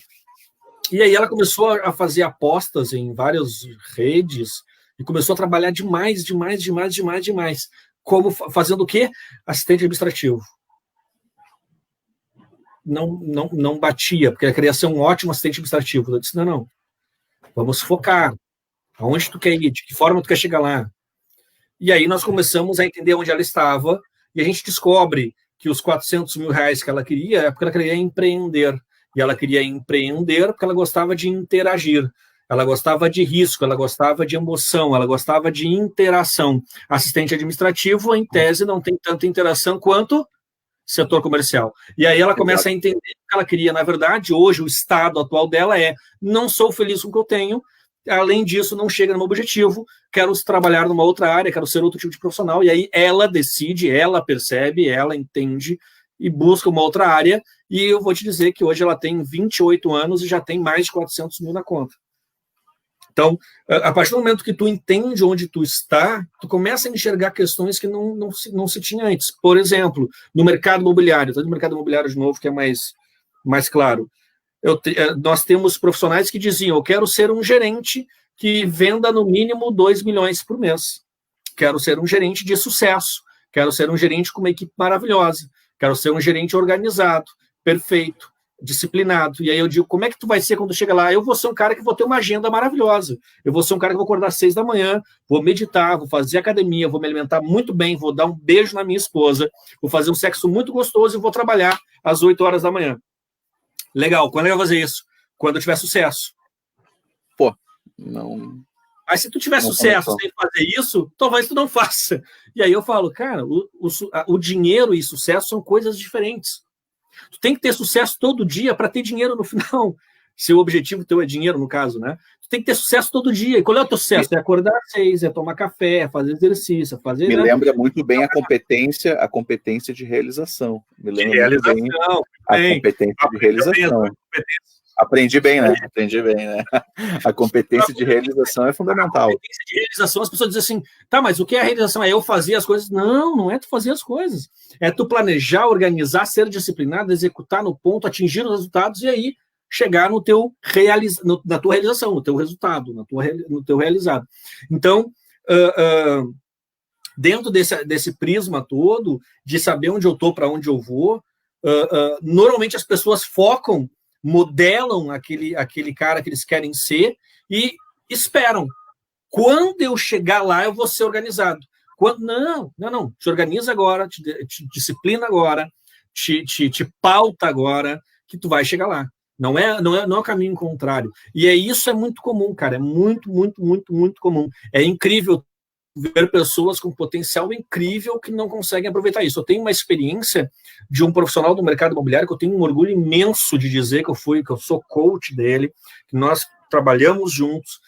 E aí ela começou a fazer apostas em várias redes e começou a trabalhar demais. Como fazendo o quê? Assistente administrativo. Não batia, porque ela queria ser um ótimo assistente administrativo. Eu disse, não, vamos focar. Aonde tu quer ir? De que forma tu quer chegar lá? E aí nós começamos a entender onde ela estava e a gente descobre que os 400 mil reais que ela queria é porque ela queria empreender. E ela queria empreender porque ela gostava de interagir. Ela gostava de risco, ela gostava de emoção, ela gostava de interação. Assistente administrativo, em tese, não tem tanta interação quanto setor comercial. E aí ela começa a entender que ela queria, na verdade, hoje o estado atual dela é, não sou feliz com o que eu tenho, além disso, não chega no meu objetivo, quero trabalhar numa outra área, quero ser outro tipo de profissional, e aí ela decide, ela percebe, ela entende e busca uma outra área, e eu vou te dizer que hoje ela tem 28 anos e já tem mais de 400 mil na conta. Então, a partir do momento que tu entende onde tu está, tu começa a enxergar questões que não se tinha antes. Por exemplo, no mercado imobiliário, no mercado imobiliário de novo, que é mais claro. Nós temos profissionais que diziam, eu quero ser um gerente que venda no mínimo 2 milhões por mês. Quero ser um gerente de sucesso. Quero ser um gerente com uma equipe maravilhosa. Quero ser um gerente organizado, perfeito, disciplinado. E aí eu digo, como é que tu vai ser quando chega lá? Eu vou ser um cara que vou ter uma agenda maravilhosa. Eu vou ser um cara que vou acordar às 6 da manhã, vou meditar, vou fazer academia, vou me alimentar muito bem, vou dar um beijo na minha esposa, vou fazer um sexo muito gostoso e vou trabalhar às 8 horas da manhã. Legal, quando eu vou fazer isso? Quando eu tiver sucesso. Pô, não... Aí se tu tiver sucesso sem fazer isso, talvez tu não faça. E aí eu falo, cara, o dinheiro e sucesso são coisas diferentes. Tu tem que ter sucesso todo dia para ter dinheiro no final. Se o objetivo teu é dinheiro, no caso, né? Tu tem que ter sucesso todo dia. E qual é o teu sucesso? É acordar às 6, é tomar café, é fazer exercício, fazer... Me lembra muito bem a competência de realização. Me lembra muito bem a competência de realização. Aprendi bem, né? A competência de realização é fundamental. A competência de realização, as pessoas dizem assim, tá, mas o que é a realização? É eu fazer as coisas? Não é tu fazer as coisas. É tu planejar, organizar, ser disciplinado, executar no ponto, atingir os resultados e aí chegar na tua realização, no teu resultado, no teu realizado. Então, dentro desse prisma todo, de saber onde eu estou, para onde eu vou, normalmente as pessoas focam, modelam aquele cara que eles querem ser e esperam. Quando eu chegar lá, eu vou ser organizado. Não. Te organiza agora, te disciplina agora, te pauta agora, que tu vai chegar lá. Não é o caminho contrário. E isso é muito comum, cara. É muito comum. É incrível ver pessoas com potencial incrível que não conseguem aproveitar isso. Eu tenho uma experiência de um profissional do mercado imobiliário que eu tenho um orgulho imenso de dizer que eu sou coach dele, que nós trabalhamos juntos,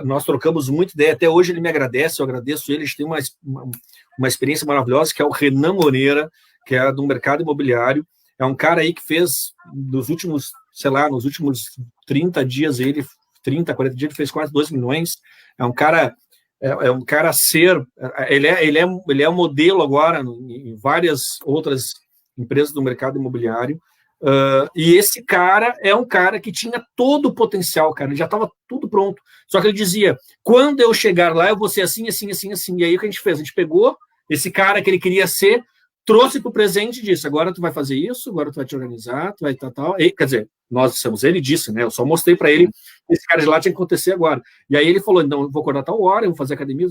nós trocamos muita ideia. Até hoje ele me agradece, eu agradeço ele. A gente tem uma experiência maravilhosa, que é o Renan Moreira, que é do mercado imobiliário. É um cara aí que fez, nos últimos 30 dias, 40 dias, ele fez quase 2 milhões. É um cara a ser... Ele é um modelo agora em várias outras empresas do mercado imobiliário. E esse cara é um cara que tinha todo o potencial, cara. Ele já estava tudo pronto. Só que ele dizia, quando eu chegar lá, eu vou ser assim. E aí o que a gente fez? A gente pegou esse cara que ele queria ser, trouxe para o presente e disse, agora tu vai fazer isso, agora tu vai te organizar, tu vai tal. E, quer dizer, nós dissemos, ele disse, né? Eu só mostrei para ele que esse cara de lá tinha que acontecer agora. E aí ele falou, não, eu vou acordar tal hora, eu vou fazer academia.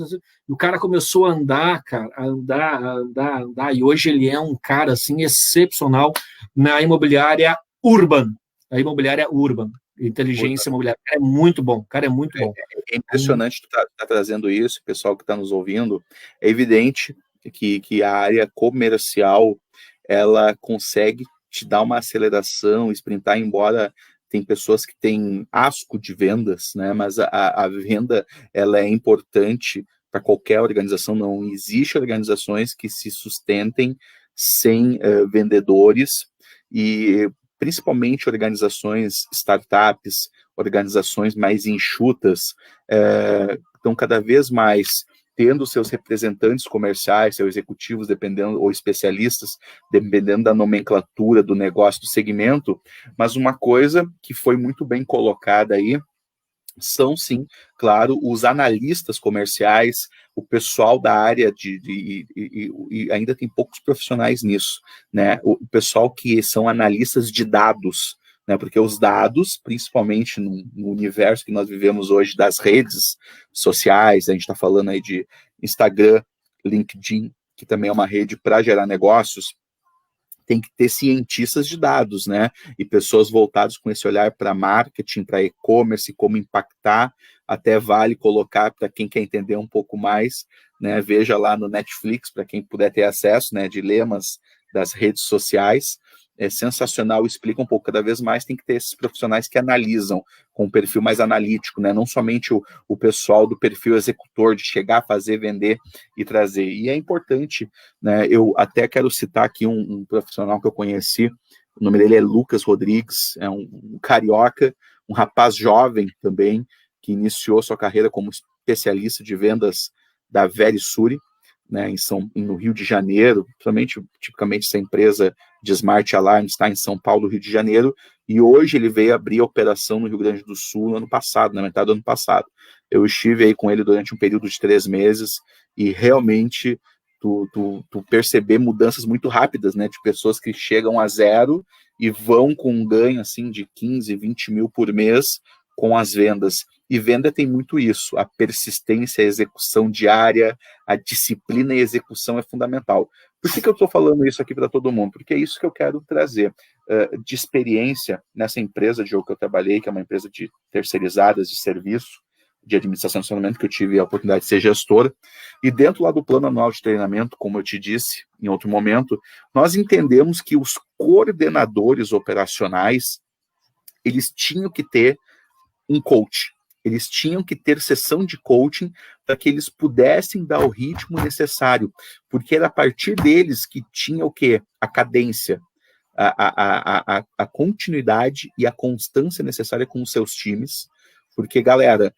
E o cara começou a andar, cara, a andar. E hoje ele é um cara, assim, excepcional na imobiliária Urban. A imobiliária Urban. Inteligência imobiliária. É muito bom, cara, é muito bom. É impressionante tu tá trazendo isso, o pessoal que está nos ouvindo. É evidente que a área comercial, ela consegue te dá uma aceleração, sprintar, embora tem pessoas que têm asco de vendas, né? Mas a venda, ela é importante para qualquer organização. Não existe organizações que se sustentem sem vendedores, e principalmente organizações, startups, organizações mais enxutas, estão cada vez mais tendo seus representantes comerciais, seus executivos, dependendo, ou especialistas, dependendo da nomenclatura do negócio, do segmento. Mas uma coisa que foi muito bem colocada aí são, sim, claro, os analistas comerciais, o pessoal da área e ainda tem poucos profissionais nisso, né? O pessoal que são analistas de dados, né? Porque os dados, principalmente no universo que nós vivemos hoje das redes sociais, a gente está falando aí de Instagram, LinkedIn, que também é uma rede para gerar negócios, tem que ter cientistas de dados, né? E pessoas voltadas com esse olhar para marketing, para e-commerce, como impactar. Até vale colocar para quem quer entender um pouco mais, né? Veja lá no Netflix, para quem puder ter acesso, né? Dilemas das redes sociais. É sensacional, explica um pouco. Cada vez mais tem que ter esses profissionais que analisam com um perfil mais analítico, né? Não somente o pessoal do perfil executor, de chegar, fazer, vender e trazer. E é importante, né? Eu até quero citar aqui um profissional que eu conheci, o nome dele é Lucas Rodrigues, é um carioca, um rapaz jovem também, que iniciou sua carreira como especialista de vendas da Verisure, né, no Rio de Janeiro, tipicamente essa empresa de Smart Alarms está em São Paulo, Rio de Janeiro, e hoje ele veio abrir a operação no Rio Grande do Sul no ano passado, na metade do ano passado. Eu estive aí com ele durante um período de 3 meses, e realmente tu perceber mudanças muito rápidas, né, de pessoas que chegam a zero e vão com um ganho assim de 15, 20 mil por mês com as vendas. E venda tem muito isso, a persistência, a execução diária, a disciplina e a execução é fundamental. Por que eu estou falando isso aqui para todo mundo? Porque é isso que eu quero trazer de experiência nessa empresa, Diogo, que eu trabalhei, que é uma empresa de terceirizadas de serviço, de administração de funcionamento, que eu tive a oportunidade de ser gestora. E dentro lá do plano anual de treinamento, como eu te disse em outro momento, nós entendemos que os coordenadores operacionais, eles tinham que ter um coach. Eles tinham que ter sessão de coaching para que eles pudessem dar o ritmo necessário, porque era a partir deles que tinha o quê? A cadência, a continuidade e a constância necessária com os seus times, porque, galera,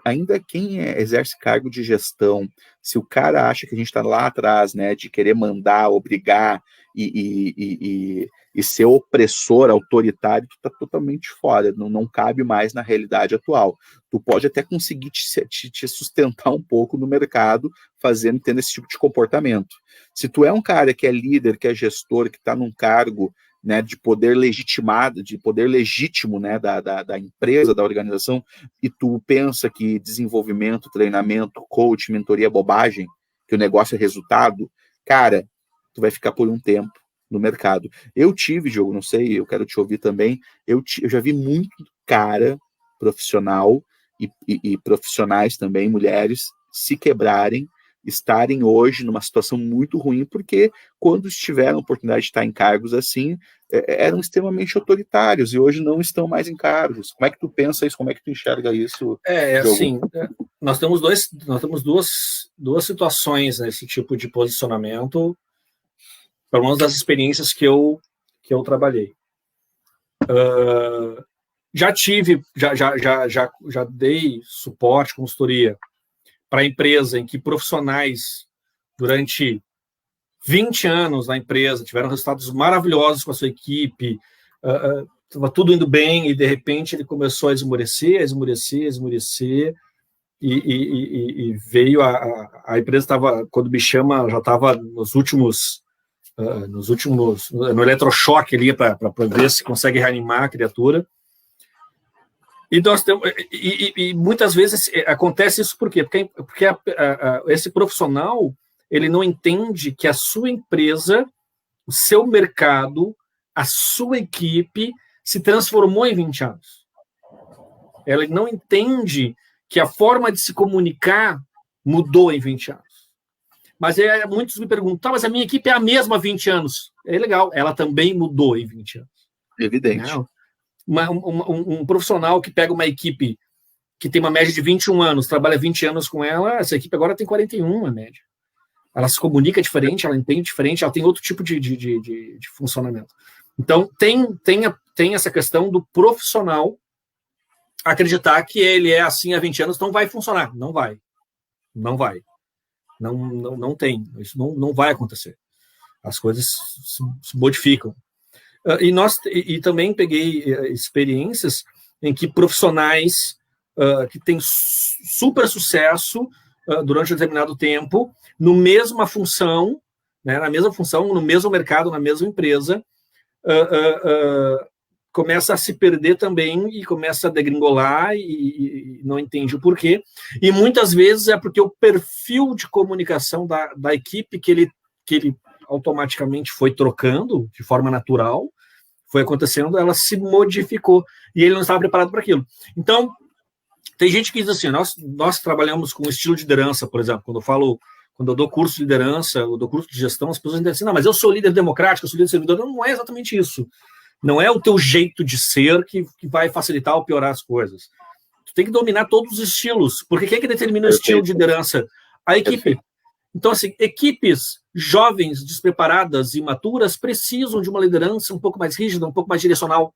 ainda quem exerce cargo de gestão, se o cara acha que a gente está lá atrás, né, de querer mandar, obrigar e ser opressor, autoritário, tu está totalmente fora, não cabe mais na realidade atual. Tu pode até conseguir te sustentar um pouco no mercado, tendo esse tipo de comportamento. Se tu é um cara que é líder, que é gestor, que está num cargo, né, de poder legitimado, de poder legítimo, né, da empresa, da organização, e tu pensa que desenvolvimento, treinamento, coach, mentoria é bobagem, que o negócio é resultado, cara, tu vai ficar por um tempo no mercado. Eu tive, Diogo, não sei, eu quero te ouvir também, eu já vi muito cara profissional e profissionais também, mulheres, se quebrarem, estarem hoje numa situação muito ruim, porque quando tiveram a oportunidade de estar em cargos assim, eram extremamente autoritários e hoje não estão mais em cargos. Como é que tu pensa isso? Como é que tu enxerga isso? Assim, nós temos duas situações nesse tipo de posicionamento, pelo menos das experiências que eu trabalhei. Já dei suporte, consultoria para a empresa em que profissionais durante 20 anos na empresa tiveram resultados maravilhosos com a sua equipe, estava tudo indo bem e de repente ele começou a esmorecer, e veio a empresa estava, quando me chama, já estava nos últimos no eletrochoque ali para ver se consegue reanimar a criatura. E nós temos, e muitas vezes acontece isso por quê? Porque esse profissional ele não entende que a sua empresa, o seu mercado, a sua equipe se transformou em 20 anos. Ela não entende que a forma de se comunicar mudou em 20 anos. Mas muitos me perguntam, tá, mas a minha equipe é a mesma há 20 anos. É legal, ela também mudou em 20 anos. Evidente. Não. Um profissional que pega uma equipe que tem uma média de 21 anos, trabalha 20 anos com ela, essa equipe agora tem 41 a média. Ela se comunica diferente, ela entende diferente, ela tem outro tipo de funcionamento. Então, tem essa questão do profissional acreditar que ele é assim há 20 anos, então vai funcionar. Não vai. Não vai. Não tem. Isso não vai acontecer. As coisas se modificam. E também peguei experiências em que profissionais que têm super sucesso durante um determinado tempo, no mesma função, né, na mesma função, no mesmo mercado, na mesma empresa, começa a se perder também e começa a degringolar e não entende o porquê. E muitas vezes é porque o perfil de comunicação da equipe que ele automaticamente foi trocando de forma natural, foi acontecendo, ela se modificou e ele não estava preparado para aquilo. Então, tem gente que diz assim, nós trabalhamos com estilo de liderança, por exemplo, quando eu dou curso de liderança, eu dou curso de gestão, as pessoas dizem assim, não, mas eu sou líder democrático, eu sou líder servidor. Não é exatamente isso. Não é o teu jeito de ser que vai facilitar ou piorar as coisas. Tu tem que dominar todos os estilos, porque quem é que determina o estilo de liderança? A equipe. Então, assim, equipes jovens, despreparadas, imaturas, precisam de uma liderança um pouco mais rígida, um pouco mais direcional.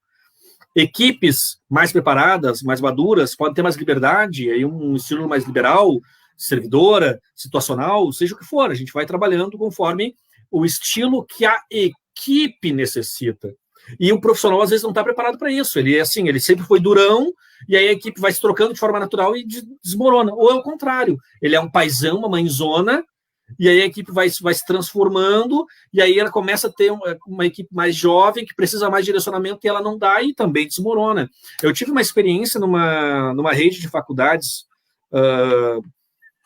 Equipes mais preparadas, mais maduras, podem ter mais liberdade, aí um estilo mais liberal, servidora, situacional, seja o que for. A gente vai trabalhando conforme o estilo que a equipe necessita. E o profissional, às vezes, não está preparado para isso. Ele é assim, ele sempre foi durão, e aí a equipe vai se trocando de forma natural e desmorona. Ou é o contrário, ele é um paizão, uma mãezona, e aí a equipe vai se transformando, e aí ela começa a ter uma equipe mais jovem, que precisa mais direcionamento, e ela não dá, e também desmorona. Eu tive uma experiência numa rede de faculdades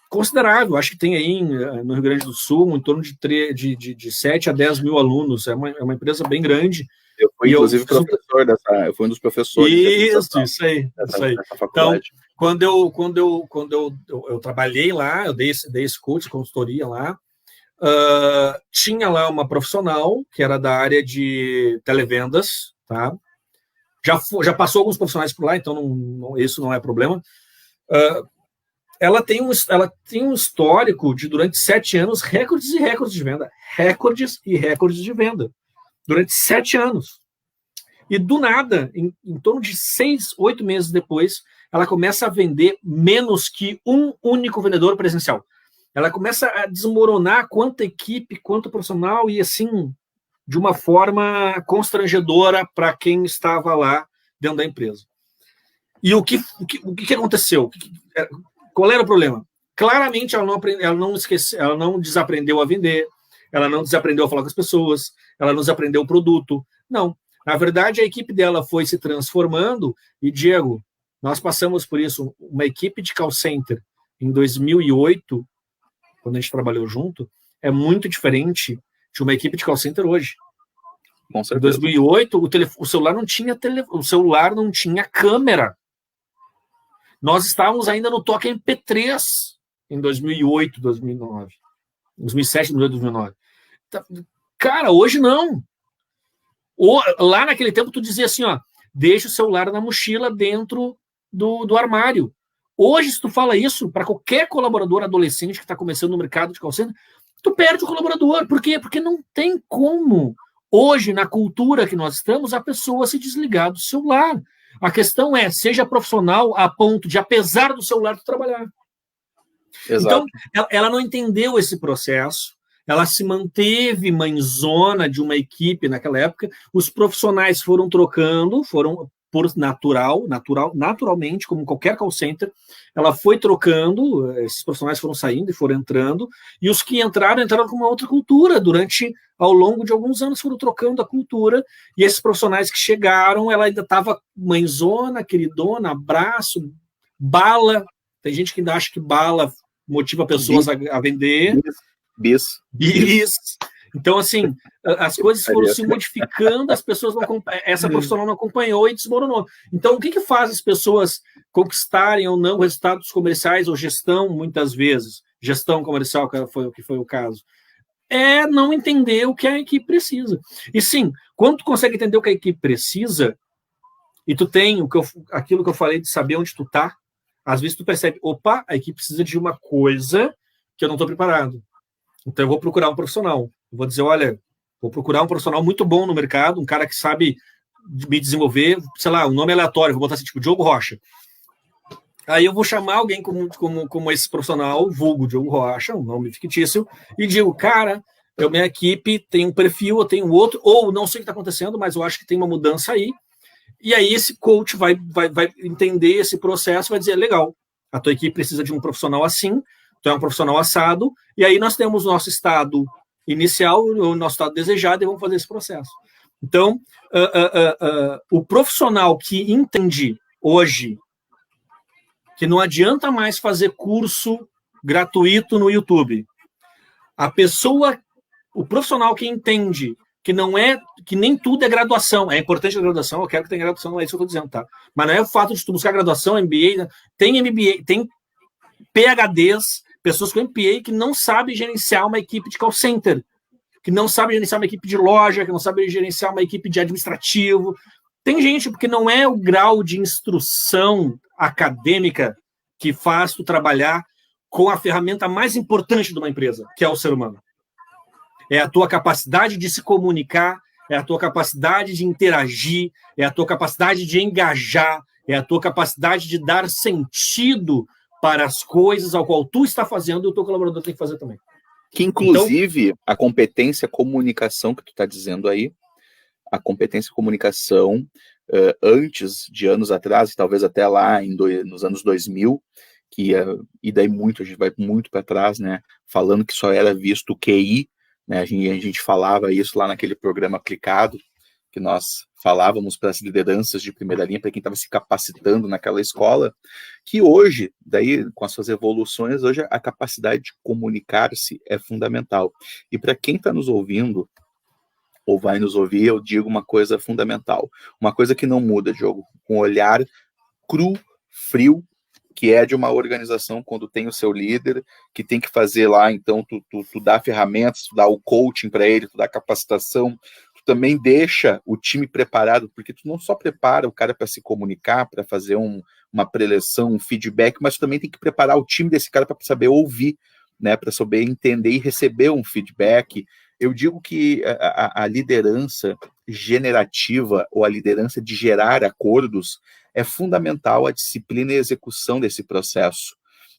considerável, acho que tem aí no Rio Grande do Sul, em torno de 7 a 10 mil alunos, é uma empresa bem grande. Eu fui, inclusive, eu fui um dos professores. Isso aí. Dessa faculdade. Então, quando eu trabalhei lá, eu dei esse curso, consultoria lá, tinha lá uma profissional que era da área de televendas, tá? Já passou alguns profissionais por lá, então isso não é problema. Ela tem um histórico de, durante 7 anos, recordes e recordes de venda. Recordes e recordes de venda. Durante 7 anos. E do nada, em torno de 6, 8 meses depois, ela começa a vender menos que um único vendedor presencial. Ela começa a desmoronar quanto equipe, quanto profissional, e assim, de uma forma constrangedora para quem estava lá dentro da empresa. E o que aconteceu? Qual era o problema? Claramente ela não desaprendeu a vender, ela não desaprendeu a falar com as pessoas, ela não desaprendeu o produto. Não. Na verdade, a equipe dela foi se transformando e, Diego, nós passamos por isso. Uma equipe de call center em 2008, quando a gente trabalhou junto, é muito diferente de uma equipe de call center hoje. Com certeza. Em 2008, o celular não tinha câmera. Nós estávamos ainda no toque MP3 em 2008, 2009. 2007, 2009. Cara, hoje não. Lá naquele tempo tu dizia assim, ó, deixa o celular na mochila dentro do armário. Hoje, se tu fala isso para qualquer colaborador adolescente que está começando no mercado de call center, tu perde o colaborador. Por quê? Porque não tem como, hoje, na cultura que nós estamos, a pessoa se desligar do celular. A questão é, seja profissional a ponto de, apesar do celular, tu trabalhar. Exato. Então, ela não entendeu esse processo, ela se manteve mãezona de uma equipe naquela época, os profissionais foram trocando, foram por naturalmente, como qualquer call center, ela foi trocando, esses profissionais foram saindo e foram entrando, e os que entraram com uma outra cultura, ao longo de alguns anos foram trocando a cultura, e esses profissionais que chegaram, ela ainda estava mãezona, queridona, abraço, bala, tem gente que ainda acha que bala motiva pessoas a vender. Bis. Então, assim, as coisas foram se modificando, as pessoas essa profissional não acompanhou e desmoronou. Então, o que faz as pessoas conquistarem ou não resultados comerciais ou gestão, muitas vezes? gestão comercial, que foi o caso, é não entender o que a equipe precisa. E sim, quando tu consegue entender o que a equipe precisa, e tu tem aquilo que eu falei de saber onde tu tá, às vezes tu percebe, opa, a equipe precisa de uma coisa que eu não estou preparado. Então eu vou procurar um profissional. Eu vou dizer, olha, vou procurar um profissional muito bom no mercado, um cara que sabe me desenvolver, sei lá, um nome aleatório, vou botar assim, tipo, Diogo Rocha. Aí eu vou chamar alguém como esse profissional, vulgo Diogo Rocha, um nome fictício, e digo, cara, minha equipe tem um perfil, eu tenho outro, ou não sei o que está acontecendo, mas eu acho que tem uma mudança aí. E aí esse coach vai entender esse processo, vai dizer, legal, a tua equipe precisa de um profissional assim, tu é um profissional assado, e aí nós temos o nosso estado inicial, o nosso estado desejado, e vamos fazer esse processo. Então, o profissional que entende hoje que não adianta mais fazer curso gratuito no YouTube, o profissional que entende que nem tudo é graduação. É importante a graduação, eu quero que tenha graduação, não é isso que eu estou dizendo, tá? Mas não é o fato de tu buscar graduação, MBA, tem MBA, tem PhDs, pessoas com MBA que não sabem gerenciar uma equipe de call center, que não sabem gerenciar uma equipe de loja, que não sabem gerenciar uma equipe de administrativo. Tem gente, porque não é o grau de instrução acadêmica que faz tu trabalhar com a ferramenta mais importante de uma empresa, que é o ser humano. É a tua capacidade de se comunicar, é a tua capacidade de interagir, é a tua capacidade de engajar, é a tua capacidade de dar sentido para as coisas ao qual tu está fazendo e o teu colaborador tem que fazer também. Que, inclusive, então, a competência comunicação que tu está dizendo aí, a competência comunicação, antes de anos atrás, talvez até lá nos anos 2000, e daí a gente vai muito para trás, né, falando que só era visto o QI, né, a gente falava isso lá naquele programa aplicado, que nós falávamos para as lideranças de primeira linha, para quem estava se capacitando naquela escola, que hoje, daí com as suas evoluções, hoje a capacidade de comunicar-se é fundamental. E para quem está nos ouvindo, ou vai nos ouvir, eu digo uma coisa fundamental, uma coisa que não muda, Diogo, com um olhar cru, frio, que é de uma organização quando tem o seu líder, que tem que fazer lá, então tu dá ferramentas, tu dá o coaching para ele, tu dá capacitação, tu também deixa o time preparado, porque tu não só prepara o cara para se comunicar, para fazer uma preleção, um feedback, mas tu também tem que preparar o time desse cara para saber ouvir, né, para saber entender e receber um feedback. Eu digo que a liderança generativa, ou a liderança de gerar acordos, é fundamental a disciplina e a execução desse processo,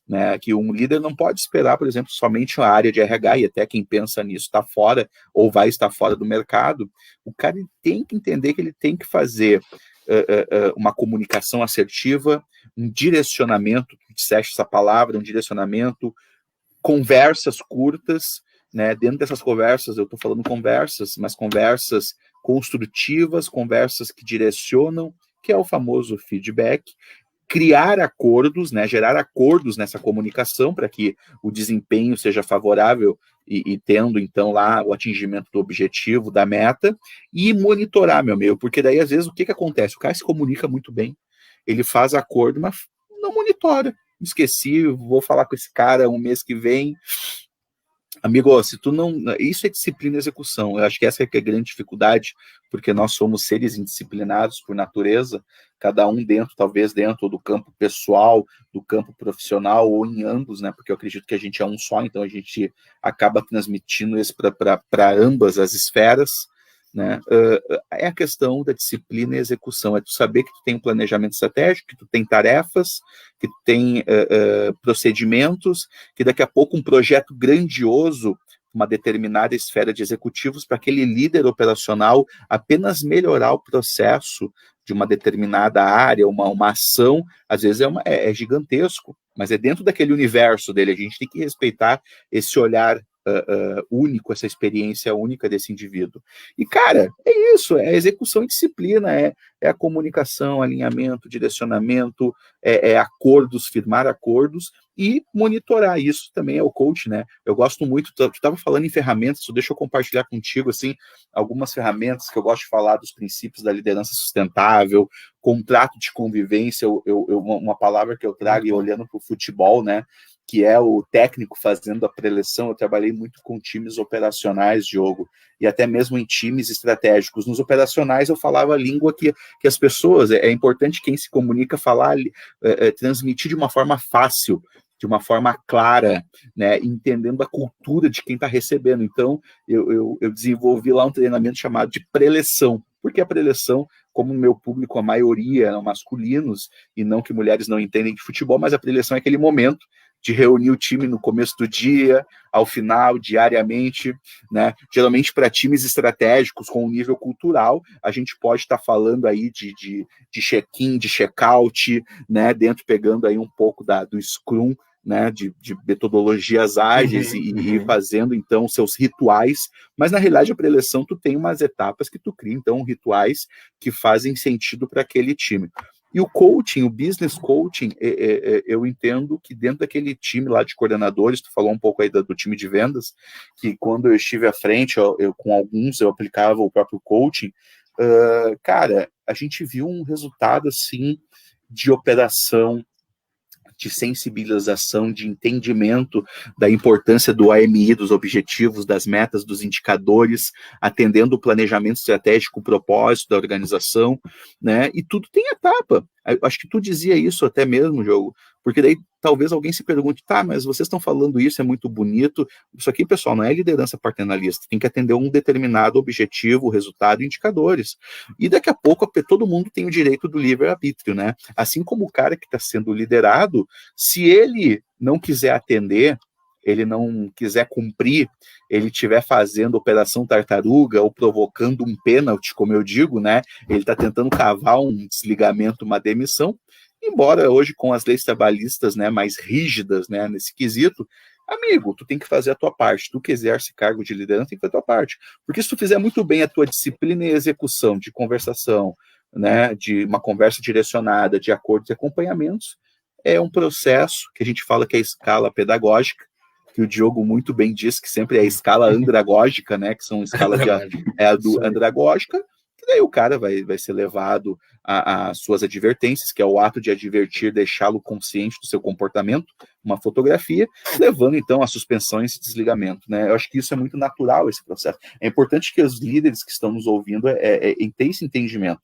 né? Que um líder não pode esperar, por exemplo, somente a área de RH, e até quem pensa nisso está fora, ou vai estar fora do mercado. O cara tem que entender que ele tem que fazer uma comunicação assertiva, um direcionamento, tu disseste essa palavra, um direcionamento, conversas curtas, né? Dentro dessas conversas, eu estou falando conversas, mas conversas construtivas, conversas que direcionam, que é o famoso feedback, criar acordos, né? Gerar acordos nessa comunicação para que o desempenho seja favorável e tendo, então, lá o atingimento do objetivo, da meta, e monitorar, meu amigo, porque daí, às vezes, o que acontece? O cara se comunica muito bem, ele faz acordo, mas não monitora. Esqueci, vou falar com esse cara um mês que vem. Amigo, se tu não... Isso é disciplina e execução. Eu acho que essa é a grande dificuldade, porque nós somos seres indisciplinados por natureza, cada um talvez dentro do campo pessoal, do campo profissional, ou em ambos, né? Porque eu acredito que a gente é um só, então a gente acaba transmitindo isso para ambas as esferas, né? É a questão da disciplina e execução, é tu saber que tu tem um planejamento estratégico, que tu tem tarefas, que tu tem procedimentos, que daqui a pouco um projeto grandioso, uma determinada esfera de executivos, para aquele líder operacional apenas melhorar o processo de uma determinada área, uma ação, às vezes é gigantesco, mas é dentro daquele universo dele, a gente tem que respeitar esse olhar único, essa experiência única desse indivíduo. E, cara, é isso, é execução e disciplina, é a comunicação, alinhamento, direcionamento, é acordos, firmar acordos e monitorar. Isso também é o coach, né? Eu gosto muito, tu estava falando em ferramentas, deixa eu compartilhar contigo, assim, algumas ferramentas que eu gosto de falar dos princípios da liderança sustentável, contrato de convivência, uma palavra que eu trago, e olhando para o futebol, né? que é o técnico fazendo a preleção, eu trabalhei muito com times operacionais, Diogo, e até mesmo em times estratégicos. Nos operacionais eu falava a língua que as pessoas, é importante quem se comunica falar, transmitir de uma forma fácil, de uma forma clara, né, entendendo a cultura de quem está recebendo. Então, eu desenvolvi lá um treinamento chamado de preleção, porque a preleção, como o meu público, a maioria eram masculinos, e não que mulheres não entendem de futebol, mas a preleção é aquele momento de reunir o time no começo do dia, ao final, diariamente, né? Geralmente para times estratégicos com um nível cultural, a gente pode estar falando aí de check-in, de check-out, né? Dentro pegando aí um pouco do Scrum, né? De metodologias ágeis e fazendo então seus rituais, mas na realidade a preleção tu tem umas etapas que tu cria então rituais que fazem sentido para aquele time. E o coaching, o business coaching, eu entendo que dentro daquele time lá de coordenadores, tu falou um pouco aí do time de vendas, que quando eu estive à frente, com alguns eu aplicava o próprio coaching, cara, a gente viu um resultado, assim, de operação, de sensibilização, de entendimento da importância do AMI, dos objetivos, das metas, dos indicadores, atendendo o planejamento estratégico, o propósito da organização, né? E tudo tem etapa. Eu acho que tu dizia isso até mesmo, Diogo, porque daí talvez alguém se pergunte, tá, mas vocês estão falando isso, é muito bonito. Isso aqui, pessoal, não é liderança paternalista, tem que atender um determinado objetivo, resultado e indicadores. E daqui a pouco todo mundo tem o direito do livre-arbítrio, né? Assim como o cara que está sendo liderado, se ele não quiser atender, ele não quiser cumprir, ele estiver fazendo operação tartaruga ou provocando um pênalti, como eu digo, né? Ele está tentando cavar um desligamento, uma demissão, embora hoje com as leis trabalhistas, né, mais rígidas, né, nesse quesito, amigo, tu tem que fazer a tua parte. Tu que exerce cargo de liderança tem que fazer a tua parte. Porque se tu fizer muito bem a tua disciplina e execução de conversação, né, de uma conversa direcionada, de acordos e acompanhamentos, é um processo que a gente fala que é a escala pedagógica, que o Diogo muito bem diz que sempre é a escala andragógica, né, que são escalas andragógica, que daí o cara vai ser levado às suas advertências, que é o ato de advertir, deixá-lo consciente do seu comportamento, uma fotografia, levando então a suspensões e desligamento, né? Eu acho que isso é muito natural, esse processo. É importante que os líderes que estão nos ouvindo tenham esse entendimento.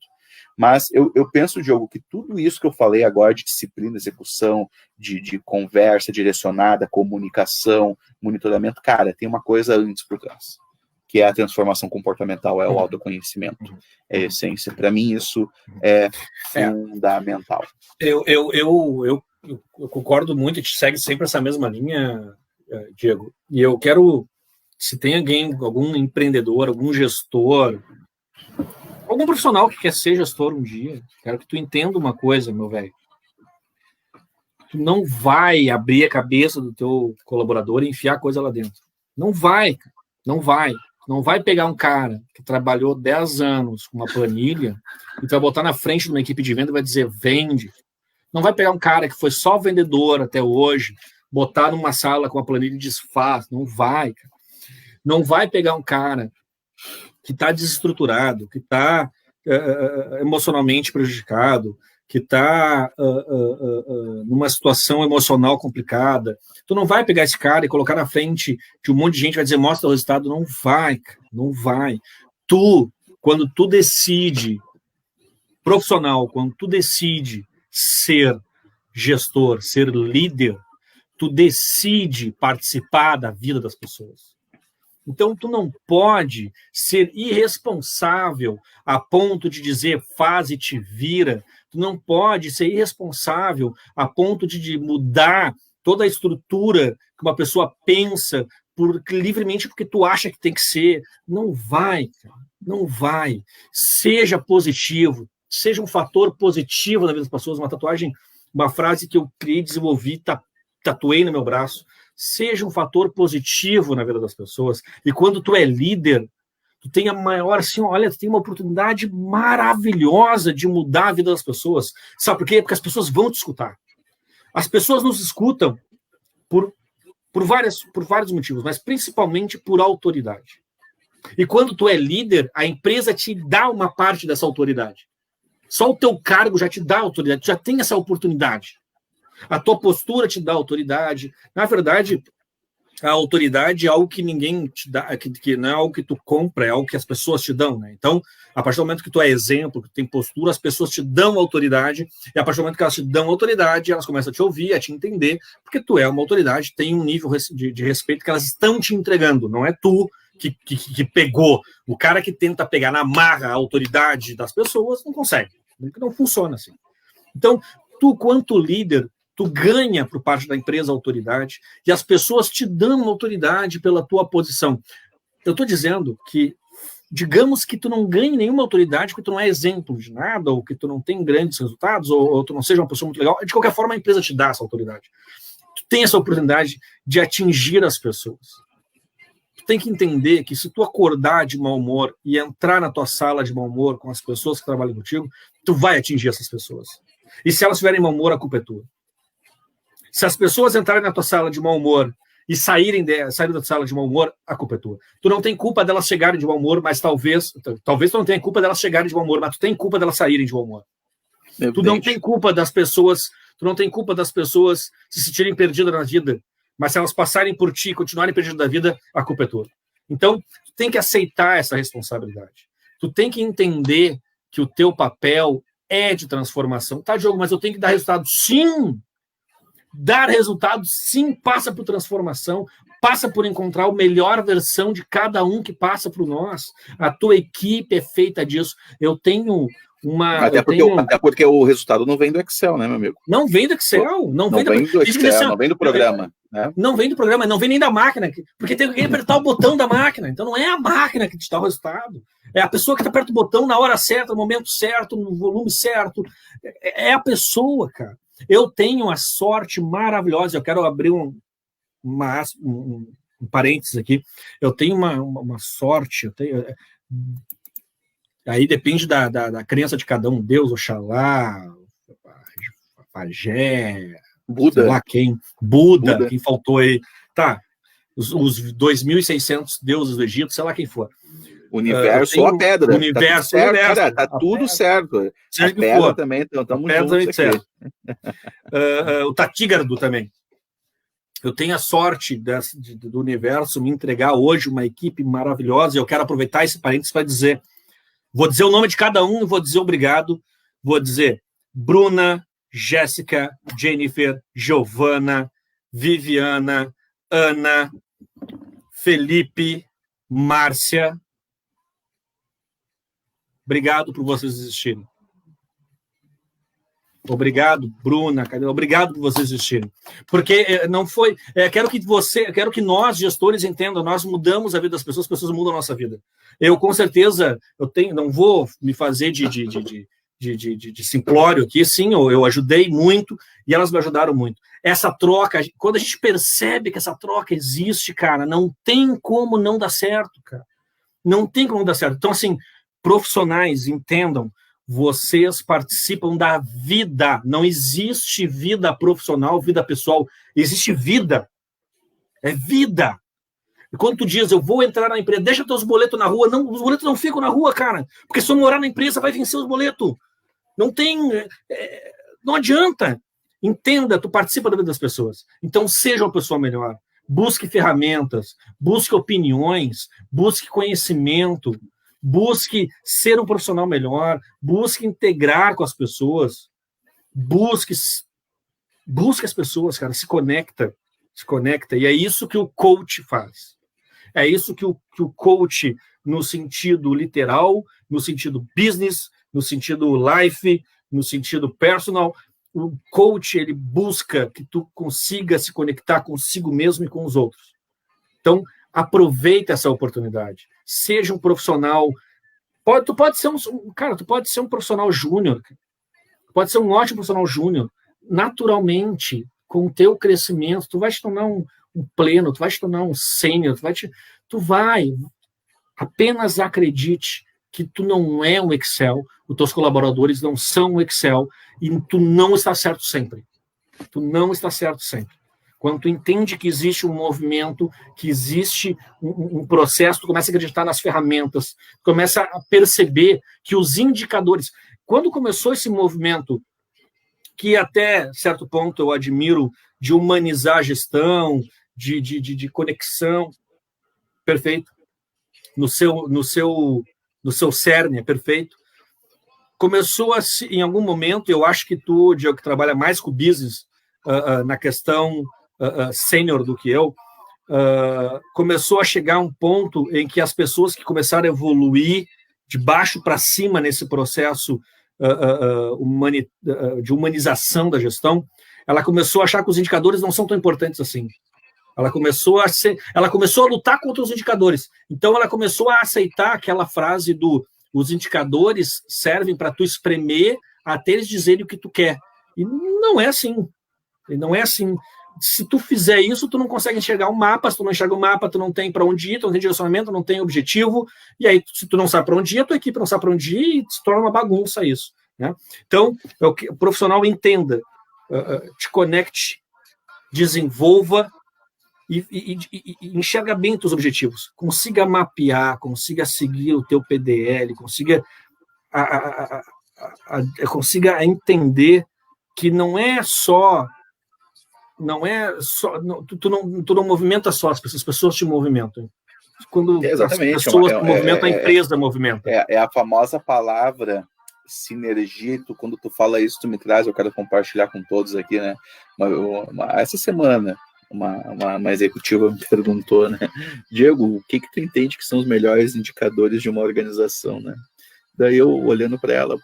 Mas eu penso, Diogo, que tudo isso que eu falei agora de disciplina, execução, de conversa direcionada, comunicação, monitoramento, cara, tem uma coisa antes por trás, que é a transformação comportamental, é o autoconhecimento, é a essência. Para mim, isso é fundamental. Eu concordo muito, a gente segue sempre essa mesma linha, Diego, e eu quero, se tem algum empreendedor, algum gestor, algum profissional que quer ser gestor um dia, quero que tu entenda uma coisa, meu velho. Tu não vai abrir a cabeça do teu colaborador e enfiar coisa lá dentro. Não vai, cara. Não vai. Não vai pegar um cara que trabalhou 10 anos com uma planilha e vai botar na frente de uma equipe de venda e vai dizer, vende. Não vai pegar um cara que foi só vendedor até hoje, botar numa sala com a planilha e desfaz. Não vai, cara. Não vai pegar um cara que está desestruturado, que está emocionalmente prejudicado, que está numa situação emocional complicada. Tu não vai pegar esse cara e colocar na frente de um monte de gente, vai dizer, mostra o resultado. Não vai, cara, não vai. Quando tu decide, profissional, quando tu decide ser gestor, ser líder, tu decide participar da vida das pessoas. Então, tu não pode ser irresponsável a ponto de dizer faz e te vira. Tu não pode ser irresponsável a ponto de mudar toda a estrutura que uma pessoa pensa livremente porque tu acha que tem que ser. Não vai, cara. Não vai. Seja positivo. Seja um fator positivo na vida das pessoas. Uma tatuagem, uma frase que eu criei, desenvolvi, tatuei no meu braço. Seja um fator positivo na vida das pessoas. E quando tu é líder, tu tem a maior, assim, olha, tu tem uma oportunidade maravilhosa de mudar a vida das pessoas. Sabe por quê? Porque as pessoas vão te escutar. As pessoas nos escutam por vários motivos, mas principalmente por autoridade. E quando tu é líder, a empresa te dá uma parte dessa autoridade. Só o teu cargo já te dá autoridade, tu já tem essa oportunidade. A tua postura te dá autoridade. Na verdade, a autoridade é algo que ninguém te dá, que não é algo que tu compra, é algo que as pessoas te dão, né? Então, a partir do momento que tu é exemplo, que tu tem postura, as pessoas te dão autoridade, e a partir do momento que elas te dão autoridade, elas começam a te ouvir, a te entender, porque tu é uma autoridade, tem um nível de respeito que elas estão te entregando, não é tu que pegou. O cara que tenta pegar na marra a autoridade das pessoas não consegue, não funciona assim. Então, tu, quanto líder, tu ganha por parte da empresa autoridade e as pessoas te dão autoridade pela tua posição. Eu estou dizendo que, digamos que tu não ganhe nenhuma autoridade, que tu não é exemplo de nada, ou que tu não tem grandes resultados, ou tu não seja uma pessoa muito legal, de qualquer forma a empresa te dá essa autoridade. Tu tem essa oportunidade de atingir as pessoas. Tu tem que entender que se tu acordar de mau humor e entrar na tua sala de mau humor com as pessoas que trabalham contigo, tu vai atingir essas pessoas. E se elas tiverem mau humor, a culpa é tua. Se as pessoas entrarem na tua sala de mau humor e saírem da sala de mau humor, a culpa é tua. Tu não tem culpa delas chegarem de mau humor, mas talvez tu não tenha culpa delas chegarem de mau humor, mas tu tem culpa delas saírem de mau humor. Tu não tem culpa das pessoas, se sentirem perdidas na vida, mas se elas passarem por ti e continuarem perdidas da vida, a culpa é tua. Então, tu tem que aceitar essa responsabilidade. Tu tem que entender que o teu papel é de transformação. Tá, Diogo, mas eu tenho que dar resultado. Sim! Dar resultado, sim, passa por transformação, passa por encontrar a melhor versão de cada um que passa por nós. A tua equipe é feita disso. Eu tenho uma... Até porque o resultado não vem do Excel, né, meu amigo? Não vem do Excel. Não vem do Excel, não vem do programa. Né? Não vem do programa, não vem nem da máquina, porque tem que apertar o botão da máquina. Então não é a máquina que te dá o resultado. É a pessoa que aperta o botão na hora certa, no momento certo, no volume certo. É a pessoa, cara. Eu tenho a sorte maravilhosa, eu quero abrir um parênteses aqui, eu tenho uma sorte, aí depende da crença de cada um, Deus, Oxalá, Pajé, Buda. Sei lá quem, Buda, quem faltou aí, tá, os 2.600 deuses do Egito, sei lá quem for. Universo ou a pedra. Universo, tá tudo certo. Seja a pedra for. Também, estamos juntos aqui. O Tatígrado também. Eu tenho a sorte do universo me entregar hoje uma equipe maravilhosa e eu quero aproveitar esse parênteses para dizer, vou dizer o nome de cada um e vou dizer obrigado. Vou dizer Bruna, Jéssica, Jennifer, Giovana, Viviana, Ana, Felipe, Márcia. Obrigado por vocês existirem. Obrigado, Bruna. Obrigado por vocês existirem. Porque não foi... Quero que nós, gestores, entendam, nós mudamos a vida das pessoas, as pessoas mudam a nossa vida. Eu, com certeza, não vou me fazer de simplório aqui, sim, eu ajudei muito e elas me ajudaram muito. Essa troca, quando a gente percebe que essa troca existe, cara, não tem como não dar certo, cara. Não tem como não dar certo. Então, assim, profissionais, entendam, vocês participam da vida. Não existe vida profissional, vida pessoal. Existe vida. É vida. E quando tu diz, eu vou entrar na empresa, deixa teus boletos na rua. Não, os boletos não ficam na rua, cara. Porque se eu morar na empresa, vai vencer os boletos. Não tem... não adianta. Entenda, tu participa da vida das pessoas. Então, seja uma pessoa melhor. Busque ferramentas, busque opiniões, busque conhecimento, busque ser um profissional melhor, busque integrar com as pessoas, busque as pessoas, cara, se conecta, e é isso que o coach faz. É isso que o coach, no sentido literal, no sentido business, no sentido life, no sentido personal, o coach, ele busca que tu consiga se conectar consigo mesmo e com os outros. Então, aproveita essa oportunidade. Seja um profissional. Tu pode ser um profissional júnior. Pode ser um ótimo profissional júnior. Naturalmente, com o teu crescimento, tu vai te tornar um pleno, tu vai te tornar um sênior, tu vai. Apenas acredite que tu não é um Excel, os teus colaboradores não são um Excel, e tu não está certo sempre. Tu não está certo sempre. Quando tu entende que existe um movimento, que existe um processo, tu começa a acreditar nas ferramentas, tu começa a perceber que os indicadores... Quando começou esse movimento que até certo ponto eu admiro, de humanizar a gestão, de conexão, perfeito, no seu cerne, é perfeito. Começou a se, em algum momento, eu acho que tu, Diego, que trabalha mais com business, na questão sênior do que eu, começou a chegar um ponto em que as pessoas que começaram a evoluir de baixo para cima nesse processo de humanização da gestão, ela começou a achar que os indicadores não são tão importantes assim. Ela começou a lutar contra os indicadores. Então, ela começou a aceitar aquela frase os indicadores servem para tu espremer até eles dizerem o que tu quer. E não é assim. Não é assim. Se tu fizer isso, tu não consegue enxergar o mapa. Se tu não enxerga o mapa, tu não tem para onde ir, tu não tem direcionamento, não tem objetivo. E aí, se tu não sabe para onde ir, a tua equipe não sabe para onde ir e se torna uma bagunça isso. Né? Então, o profissional entenda, te conecte, desenvolva e enxerga bem os teus objetivos. Consiga mapear, consiga seguir o teu PDL, consiga entender que não é só tu não movimenta só as pessoas te movimentam. Quando exatamente, as pessoas movimentam, a empresa movimenta. É a famosa palavra sinergia. Quando tu fala isso, tu me traz, eu quero compartilhar com todos aqui, né? Essa semana, uma executiva me perguntou, né? Diego, o que tu entende que são os melhores indicadores de uma organização, né? Daí eu, olhando para ela,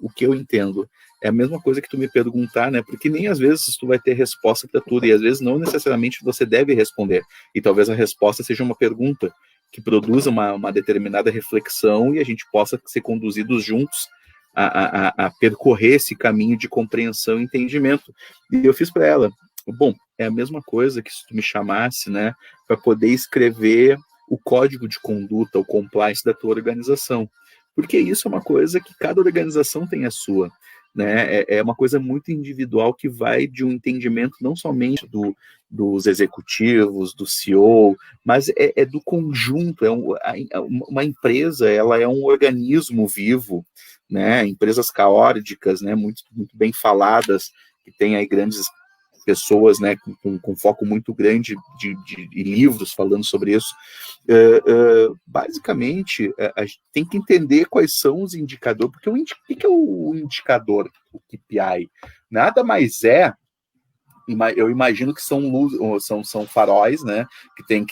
o que eu entendo é a mesma coisa que tu me perguntar, né? Porque nem às vezes tu vai ter resposta para tudo, e às vezes não necessariamente você deve responder. E talvez a resposta seja uma pergunta que produza uma determinada reflexão e a gente possa ser conduzidos juntos a percorrer esse caminho de compreensão e entendimento. E eu fiz para ela, é a mesma coisa que se tu me chamasse, né, para poder escrever o código de conduta, o compliance da tua organização. Porque isso é uma coisa que cada organização tem a sua, né? É uma coisa muito individual que vai de um entendimento não somente dos executivos, do CEO, mas é do conjunto. Uma empresa, ela é um organismo vivo, né? Empresas caóticas, né? Muito, muito bem faladas, que tem aí grandes pessoas, né, com foco muito grande de livros falando sobre isso. Basicamente, a gente tem que entender quais são os indicadores, porque o que é o indicador, o KPI? Nada mais eu imagino que são faróis, né, que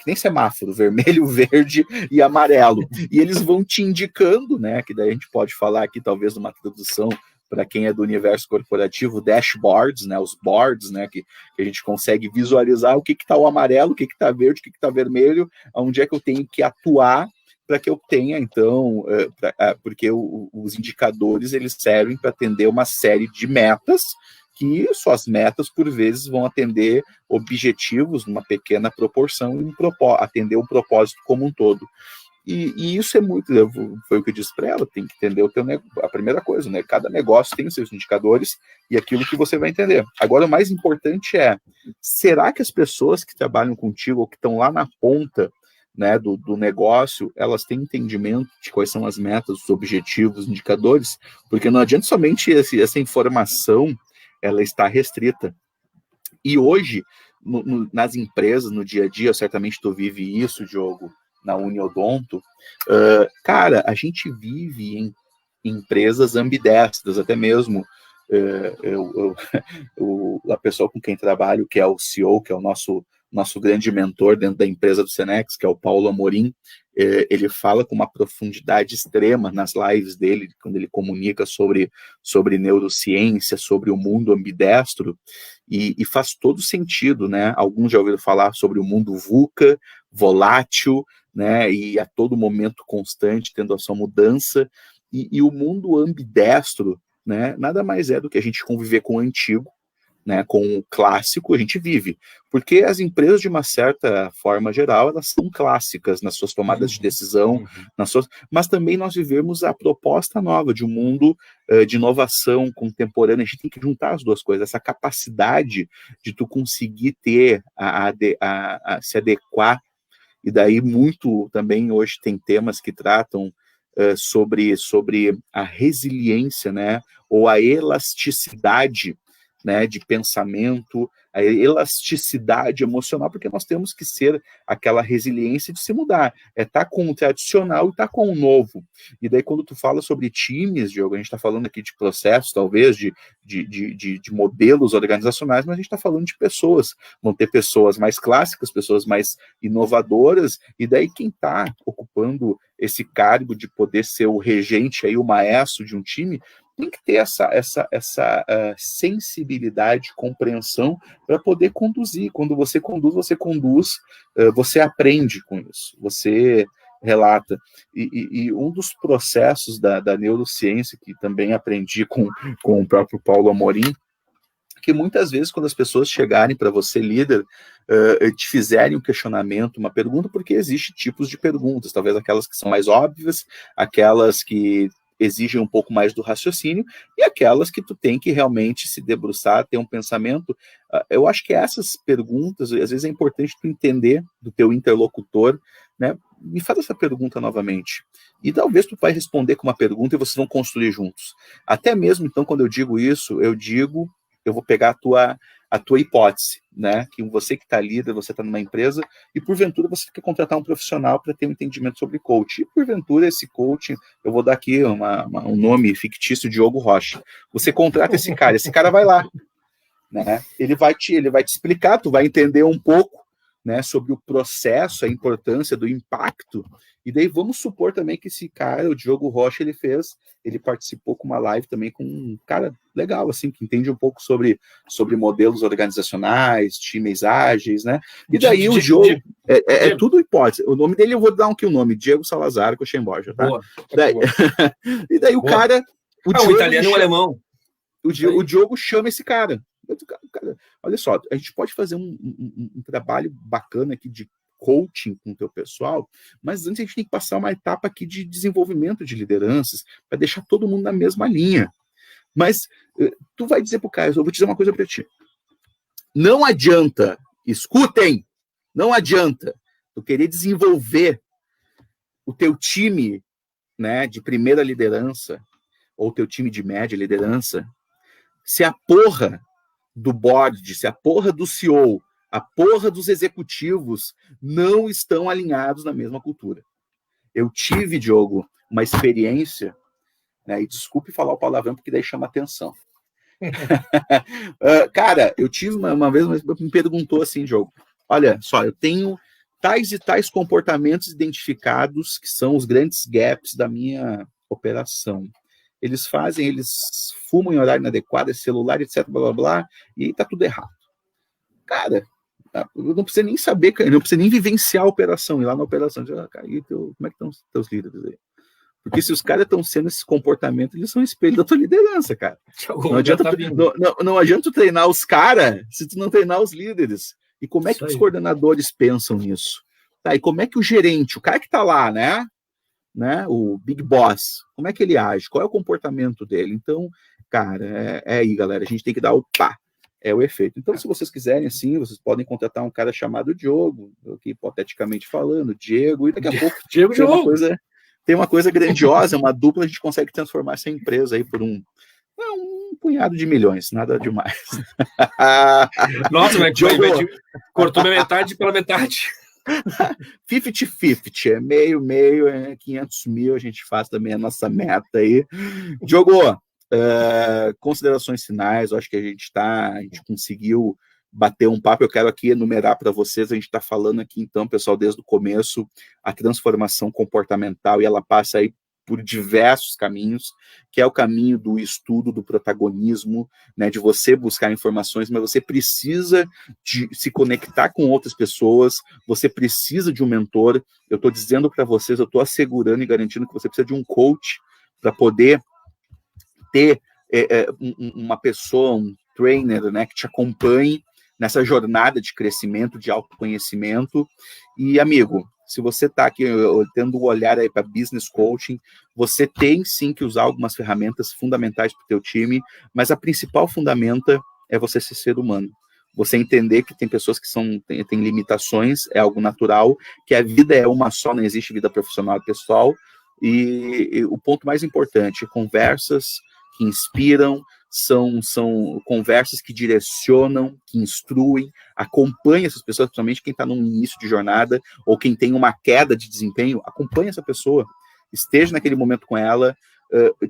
nem semáforo, vermelho, verde e amarelo, e eles vão te indicando, né, que daí a gente pode falar aqui, talvez, numa tradução para quem é do universo corporativo, dashboards, né, os boards, né, que a gente consegue visualizar o que está o amarelo, o que está verde, o que está vermelho, onde é que eu tenho que atuar para que eu tenha, então, porque os indicadores, eles servem para atender uma série de metas, que suas metas, por vezes, vão atender objetivos numa pequena proporção e atender um propósito como um todo. E isso é muito, foi o que eu disse para ela, tem que entender a primeira coisa, né? Cada negócio tem os seus indicadores e aquilo que você vai entender. Agora, o mais importante será que as pessoas que trabalham contigo ou que estão lá na ponta, né, do negócio, elas têm entendimento de quais são as metas, os objetivos, os indicadores? Porque não adianta somente essa informação, ela está restrita. E hoje, nas empresas, no dia a dia, certamente tu vive isso, Diogo, na Uniodonto, cara, a gente vive em empresas ambidestras, até mesmo a pessoa com quem trabalho, que é o CEO, que é o nosso grande mentor dentro da empresa do Senex, que é o Paulo Amorim, ele fala com uma profundidade extrema nas lives dele, quando ele comunica sobre neurociência, sobre o mundo ambidestro, e faz todo sentido, né? Alguns já ouviram falar sobre o mundo VUCA, volátil, né, e a todo momento constante, tendo a sua mudança, e o mundo ambidestro, né, nada mais é do que a gente conviver com o antigo, né, com o clássico, a gente vive, porque as empresas, de uma certa forma geral, elas são clássicas nas suas tomadas de decisão, mas também nós vivemos a proposta nova de um mundo de inovação contemporânea. A gente tem que juntar as duas coisas, essa capacidade de tu conseguir ter, se adequar. E daí muito também hoje tem temas que tratam sobre a resiliência, né, ou a elasticidade, né, de pensamento, a elasticidade emocional, porque nós temos que ser aquela resiliência de se mudar, estar com o tradicional e estar com o novo. E daí quando tu fala sobre times, Diogo, a gente está falando aqui de processos, talvez, de modelos organizacionais, mas a gente está falando de pessoas. Vão ter pessoas mais clássicas, pessoas mais inovadoras, e daí quem está ocupando esse cargo de poder ser o regente, aí, o maestro de um time, tem que ter essa sensibilidade, compreensão para poder conduzir. Quando você conduz, você aprende com isso, você relata. E um dos processos da neurociência, que também aprendi com o próprio Paulo Amorim, que muitas vezes quando as pessoas chegarem para você, líder, te fizerem um questionamento, uma pergunta, porque existem tipos de perguntas, talvez aquelas que são mais óbvias, aquelas que exigem um pouco mais do raciocínio, e aquelas que tu tem que realmente se debruçar, ter um pensamento. Eu acho que essas perguntas, às vezes é importante tu entender do teu interlocutor, né? Me faz essa pergunta novamente. E talvez tu vai responder com uma pergunta e vocês vão construir juntos. Até mesmo, então, quando eu digo isso, eu vou pegar a tua hipótese, né? Que você que está líder, você está numa empresa e porventura você quer contratar um profissional para ter um entendimento sobre coaching. E porventura esse coaching, eu vou dar aqui um nome fictício, Diogo Rocha. Você contrata esse cara vai lá, né? Ele vai te explicar, tu vai entender um pouco, né, sobre o processo, a importância do impacto. E daí vamos supor também que esse cara, o Diogo Rocha, ele participou com uma live também com um cara legal, assim, que entende um pouco sobre modelos organizacionais, times ágeis, né? E daí o Diogo, é tudo hipótese. O nome dele, eu vou dar aqui o nome, Diego Salazar Cochemborja, tá? Boa. E daí o cara... O italiano e o alemão. O Diogo chama esse cara. Cara, olha só, a gente pode fazer um trabalho bacana aqui de coaching com o teu pessoal, mas antes a gente tem que passar uma etapa aqui de desenvolvimento de lideranças para deixar todo mundo na mesma linha. Mas tu vai dizer pro cara, eu vou dizer uma coisa para ti. Não adianta, escutem, não adianta tu querer desenvolver o teu time, né, de primeira liderança ou teu time de média liderança se a porra do board, se a porra do CEO, a porra dos executivos não estão alinhados na mesma cultura. Eu tive, Diogo, uma experiência, né, e desculpe falar o palavrão porque daí chama atenção. Cara, eu tive uma vez, me perguntou assim, Diogo, olha só, eu tenho tais e tais comportamentos identificados que são os grandes gaps da minha operação. Eles fumam em horário inadequado, é celular, etc, blá, blá, blá, e tá tudo errado. Cara, eu não precisa nem saber, eu não precisa nem vivenciar a operação, ir lá na operação, dizer, como é que estão os teus líderes aí? Porque se os caras estão sendo esse comportamento, eles são espelho da tua liderança, cara. Não adianta tu treinar os caras se tu não treinar os líderes. E como é que os coordenadores pensam nisso? Tá, e como é que o gerente, o cara que tá lá, né, o Big Boss, como é que ele age? Qual é o comportamento dele? Então, cara, é aí, galera, a gente tem que dar o pá, é o efeito. Então, se vocês quiserem, assim, vocês podem contratar um cara chamado Diogo, aqui, hipoteticamente falando, Diego, e daqui a pouco tem uma coisa grandiosa, uma dupla, a gente consegue transformar essa empresa aí por um punhado de milhões, nada demais. Nossa, mas Diogo cortou minha metade pela metade. 50-50, é meio, 500 mil, a gente faz também a nossa meta aí. Diogo, considerações finais, eu acho que a gente conseguiu bater um papo, eu quero aqui enumerar para vocês, a gente está falando aqui então, pessoal, desde o começo, a transformação comportamental, e ela passa aí por diversos caminhos, que é o caminho do estudo, do protagonismo, né, de você buscar informações, mas você precisa de se conectar com outras pessoas, você precisa de um mentor. Eu estou dizendo para vocês, eu estou assegurando e garantindo que você precisa de um coach para poder ter uma pessoa, um trainer, né, que te acompanhe nessa jornada de crescimento, de autoconhecimento. E, amigo, se você está aqui tendo um olhar aí para business coaching, você tem sim que usar algumas ferramentas fundamentais para o teu time, mas a principal fundamenta é você ser humano. Você entender que tem pessoas que têm limitações, é algo natural, que a vida é uma só, não existe vida profissional e pessoal, E o ponto mais importante, conversas que inspiram, são conversas que direcionam, que instruem, acompanha essas pessoas, principalmente quem está no início de jornada, ou quem tem uma queda de desempenho, acompanha essa pessoa, esteja naquele momento com ela,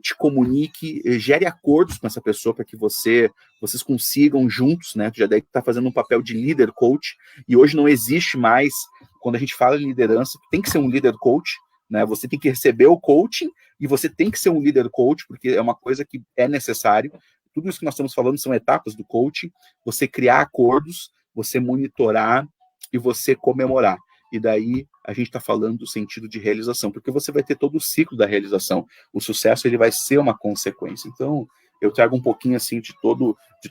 te comunique, gere acordos com essa pessoa para que vocês consigam juntos, né? Tu já deve estar fazendo um papel de líder coach, e hoje não existe mais, quando a gente fala em liderança, tem que ser um líder coach, né? Você tem que receber o coaching e você tem que ser um líder coach, porque é uma coisa que é necessário. Tudo isso que nós estamos falando são etapas do coaching, você criar acordos, você monitorar e você comemorar. E daí a gente está falando do sentido de realização, porque você vai ter todo o ciclo da realização. O sucesso ele vai ser uma consequência. Então, eu trago um pouquinho assim de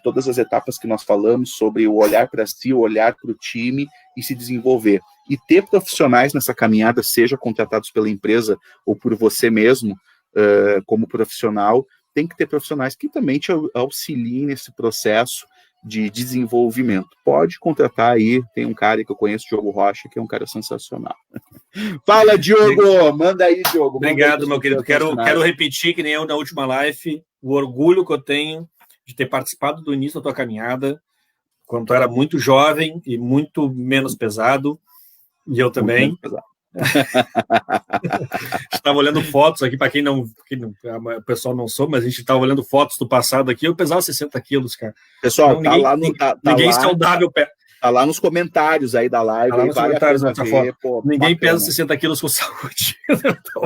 todas as etapas que nós falamos sobre o olhar para si, o olhar para o time e se desenvolver. E ter profissionais nessa caminhada, seja contratados pela empresa ou por você mesmo, como profissional, tem que ter profissionais que também te auxiliem nesse processo de desenvolvimento. Pode contratar aí, tem um cara que eu conheço, Diogo Rocha, que é um cara sensacional. Fala, Diogo! Manda aí, Diogo. Obrigado, aí, meu querido. Quero repetir, que nem eu na última live, o orgulho que eu tenho de ter participado do início da tua caminhada, quando tu era muito jovem e muito menos pesado, e eu também. Estava olhando fotos aqui, para quem não, o pessoal não soube, mas a gente estava olhando fotos do passado aqui, eu pesava 60 quilos, cara. Pessoal, então, ninguém saudável pesa. Tá lá nos comentários aí da live. Tá lá nos comentários dessa foto. Pô, ninguém bacana. pesa 60 quilos com saúde. Então,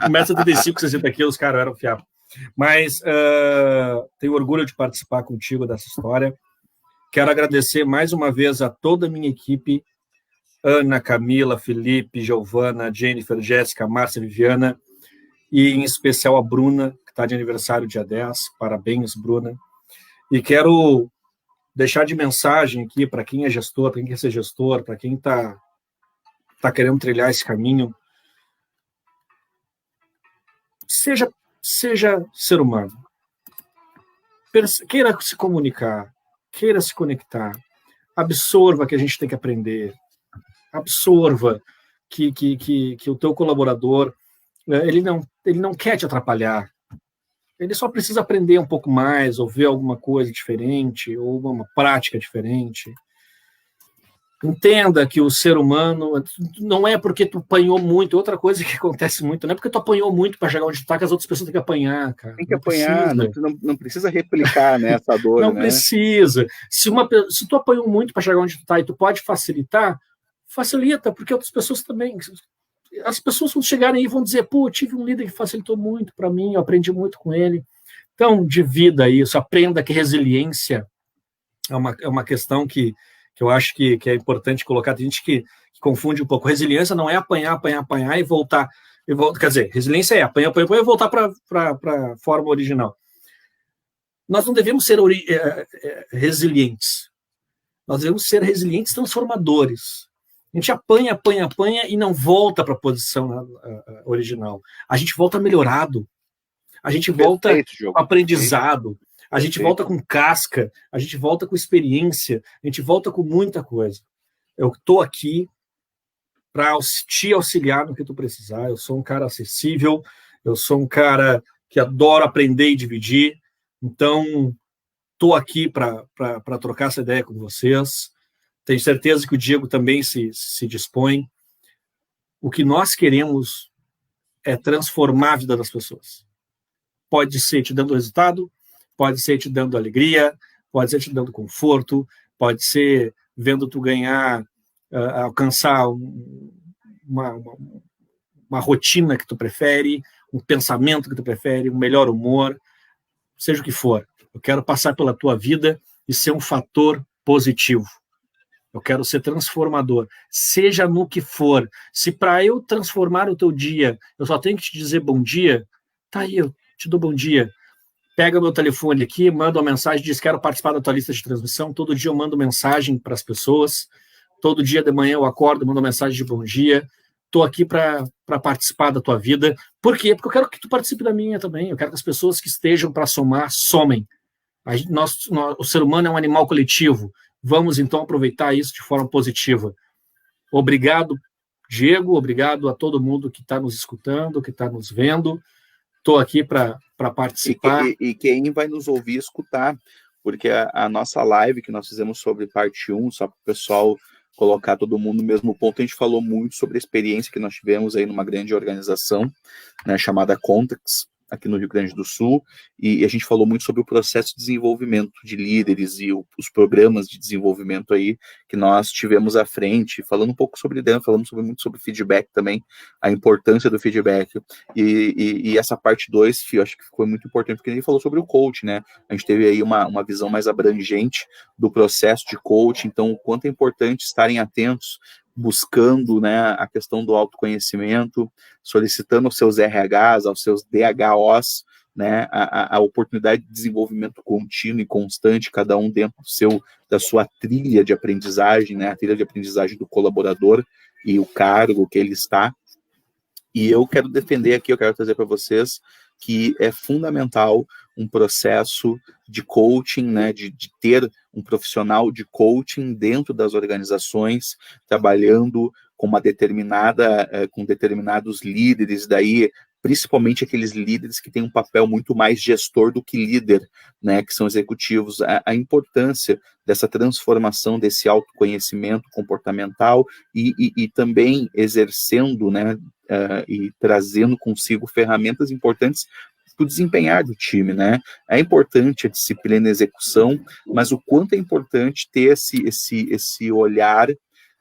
1,75m, 60 quilos, cara, eu era um fiapo. Mas tenho orgulho de participar contigo dessa história. Quero agradecer mais uma vez a toda a minha equipe, Ana, Camila, Felipe, Giovana, Jennifer, Jéssica, Márcia, Viviana, e em especial a Bruna, que está de aniversário dia 10. Parabéns, Bruna. E quero deixar de mensagem aqui para quem é gestor, para quem quer ser gestor, para quem está querendo trilhar esse caminho. Seja ser humano. Queira se comunicar, queira se conectar, absorva que a gente tem que aprender, absorva que o teu colaborador ele não quer te atrapalhar, ele só precisa aprender um pouco mais, ou ver alguma coisa diferente, ou uma prática diferente. Entenda que o ser humano não é porque tu apanhou muito, outra coisa que acontece muito, não é porque tu apanhou muito para chegar onde tu tá que as outras pessoas têm que apanhar, cara. Tem que apanhar, não precisa replicar, né, essa dor, não né? Precisa. Se tu apanhou muito para chegar onde tu tá e tu pode facilitar, facilita, porque outras pessoas também. As pessoas quando chegarem aí vão dizer, pô, eu tive um líder que facilitou muito para mim, eu aprendi muito com ele. Então, divida isso, aprenda que resiliência é uma questão que eu acho que é importante colocar. Tem gente que confunde um pouco. Resiliência não é apanhar e voltar. Quer dizer, resiliência é apanhar e voltar para a forma original. Nós não devemos ser resilientes. Nós devemos ser resilientes transformadores. A gente apanha e não volta para a posição original. A gente volta melhorado. A gente volta com aprendizado. A gente volta com casca. A gente volta com experiência. A gente volta com muita coisa. Eu estou aqui para te auxiliar no que tu precisar. Eu sou um cara acessível. Eu sou um cara que adoro aprender e dividir. Então, estou aqui para trocar essa ideia com vocês. Tenho certeza que o Diego também se dispõe. O que nós queremos é transformar a vida das pessoas. Pode ser te dando resultado, pode ser te dando alegria, pode ser te dando conforto, pode ser vendo tu ganhar, alcançar uma rotina que tu prefere, um pensamento que tu prefere, um melhor humor, seja o que for. Eu quero passar pela tua vida e ser um fator positivo. Eu quero ser transformador, seja no que for. Se para eu transformar o teu dia, eu só tenho que te dizer bom dia, tá aí, eu te dou bom dia. Pega meu telefone aqui, manda uma mensagem, diz quero participar da tua lista de transmissão. Todo dia eu mando mensagem para as pessoas. Todo dia de manhã eu acordo, mando mensagem de bom dia. Estou aqui para participar da tua vida. Por quê? Porque eu quero que tu participe da minha também. Eu quero que as pessoas que estejam para somar, somem. O ser humano é um animal coletivo. Vamos, então, aproveitar isso de forma positiva. Obrigado Diego, obrigado a todo mundo que está nos escutando, que está nos vendo. Estou aqui para participar. E quem vai nos ouvir e escutar, porque a nossa live que nós fizemos sobre parte 1, só para o pessoal colocar todo mundo no mesmo ponto, a gente falou muito sobre a experiência que nós tivemos aí numa grande organização, né, chamada Context, aqui no Rio Grande do Sul, e a gente falou muito sobre o processo de desenvolvimento de líderes e os programas de desenvolvimento aí que nós tivemos à frente, falando um pouco sobre liderança, falando muito sobre feedback também, a importância do feedback, e essa parte 2, eu acho que foi muito importante, porque a gente falou sobre o coach, né, a gente teve aí uma visão mais abrangente do processo de coach, então o quanto é importante estarem atentos, buscando, né, a questão do autoconhecimento, solicitando aos seus RHs, aos seus DHOs, né, a oportunidade de desenvolvimento contínuo e constante, cada um dentro da sua trilha de aprendizagem, né, a trilha de aprendizagem do colaborador e o cargo que ele está. E eu quero defender aqui, eu quero trazer para vocês que é fundamental um processo de coaching, né, de ter um profissional de coaching dentro das organizações, trabalhando com com determinados líderes, daí principalmente aqueles líderes que têm um papel muito mais gestor do que líder, né, que são executivos, a importância dessa transformação, desse autoconhecimento comportamental e também exercendo, né, e trazendo consigo ferramentas importantes para o desempenhar do time, né? É importante a disciplina e a execução, mas o quanto é importante ter esse olhar,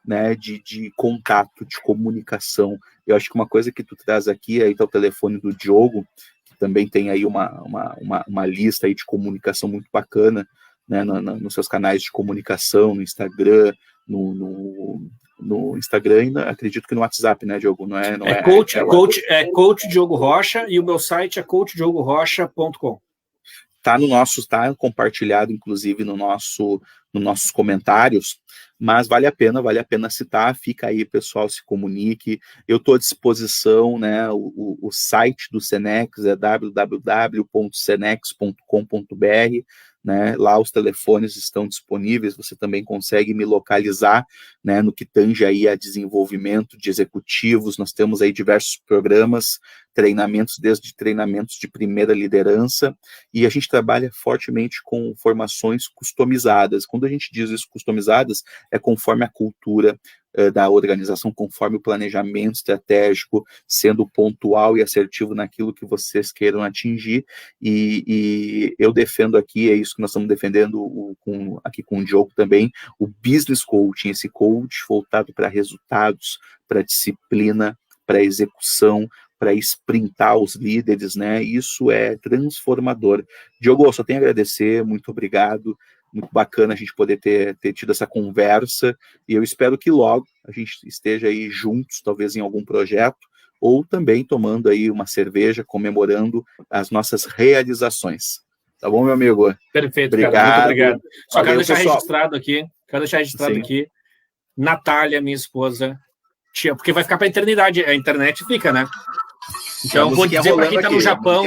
né, de contato, de comunicação. Eu acho que uma coisa que tu traz aqui, aí tá o telefone do Diogo, que também tem aí uma lista aí de comunicação muito bacana, né, nos seus canais de comunicação, no Instagram, no Instagram e acredito que no WhatsApp, né, Diogo? Não é Coach Diogo Rocha e o meu site é coachdiogorocha.com. Tá compartilhado, inclusive, nos nossos comentários, mas vale a pena citar, fica aí, pessoal, se comunique, eu estou à disposição, né, o site do Senex é www.senex.com.br, né, lá os telefones estão disponíveis, você também consegue me localizar, né, no que tange aí a desenvolvimento de executivos, nós temos aí diversos programas, treinamentos, desde treinamentos de primeira liderança, e a gente trabalha fortemente com formações customizadas. Quando a gente diz isso customizadas, é conforme a cultura da organização, conforme o planejamento estratégico, sendo pontual e assertivo naquilo que vocês queiram atingir, e eu defendo aqui, é isso que nós estamos defendendo aqui com o Diogo também, o business coaching, esse coach voltado para resultados, para disciplina, para execução, para sprintar os líderes, né? Isso é transformador. Diogo, só tenho a agradecer, muito obrigado, muito bacana a gente poder ter tido essa conversa, e eu espero que logo a gente esteja aí juntos, talvez em algum projeto, ou também tomando aí uma cerveja, comemorando as nossas realizações. Tá bom, meu amigo? Perfeito, obrigado. Cara, muito obrigado. Só Valeu, quero deixar pessoal. registrado aqui, Natália, minha esposa, tia, porque vai ficar para a eternidade, a internet fica, né? Então, vou dizer para quem está no Japão,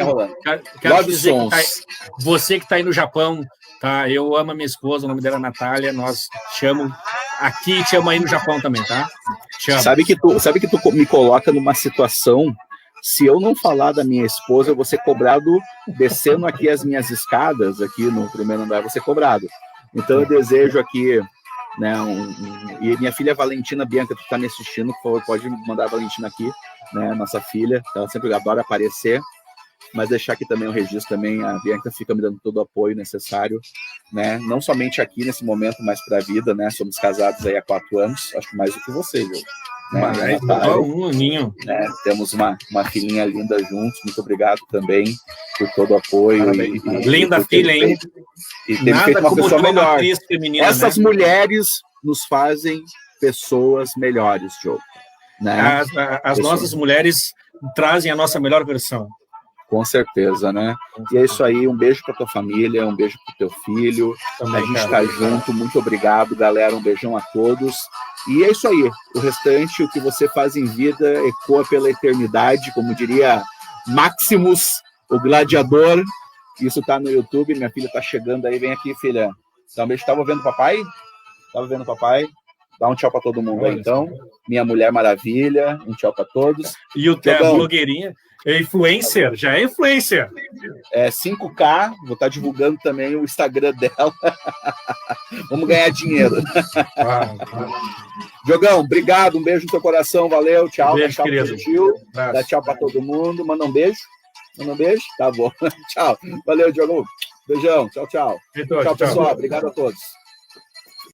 quero dizer que você que está aí no Japão, tá? Eu amo a minha esposa, o nome dela é Natália, nós te amo aqui e te amo aí no Japão também, tá? Te amo. Sabe que tu me coloca numa situação, se eu não falar da minha esposa, eu vou ser cobrado, descendo aqui as minhas escadas, aqui no primeiro andar, eu vou ser cobrado. Então eu desejo aqui, né, e minha filha Valentina Bianca, tu tá me assistindo, por favor, pode mandar a Valentina aqui, né, nossa filha, ela sempre adora aparecer, mas deixar aqui também o registro também, a Bianca fica me dando todo o apoio necessário, né, não somente aqui nesse momento, mas para a vida, né, somos casados aí há 4 anos, acho que mais do que você, viu? Né, um aninho. Né, temos uma filhinha linda juntos, muito obrigado também por todo o apoio. Linda filha, hein? E ter feito uma pessoa melhor. Feminina, essas mulheres nos fazem pessoas melhores, Diogo. Né? As nossas mulheres trazem a nossa melhor versão. Com certeza, né? E é isso aí, um beijo para tua família, um beijo para o teu filho. Também, a gente está junto, muito obrigado, galera, um beijão a todos. E é isso aí, o restante, o que você faz em vida, ecoa pela eternidade, como diria Maximus, o gladiador. Isso tá no YouTube, minha filha tá chegando aí, vem aqui, filha. Então, estava vendo papai? Estava vendo papai? Dá um tchau para todo mundo aí, então. Minha Mulher Maravilha, um tchau para todos. E o Theo, blogueirinha, é influencer, já é influencer. 5K, vou estar divulgando também o Instagram dela. Vamos ganhar dinheiro. Diogão, obrigado, um beijo no teu coração, valeu, tchau. Beijo, tchau querido. pro tio, dá tchau para todo mundo, manda um beijo. Manda um beijo? Tá bom. Tchau. Valeu, Diogão. Beijão. Tchau, tchau. Tchau, pessoal. Obrigado a todos.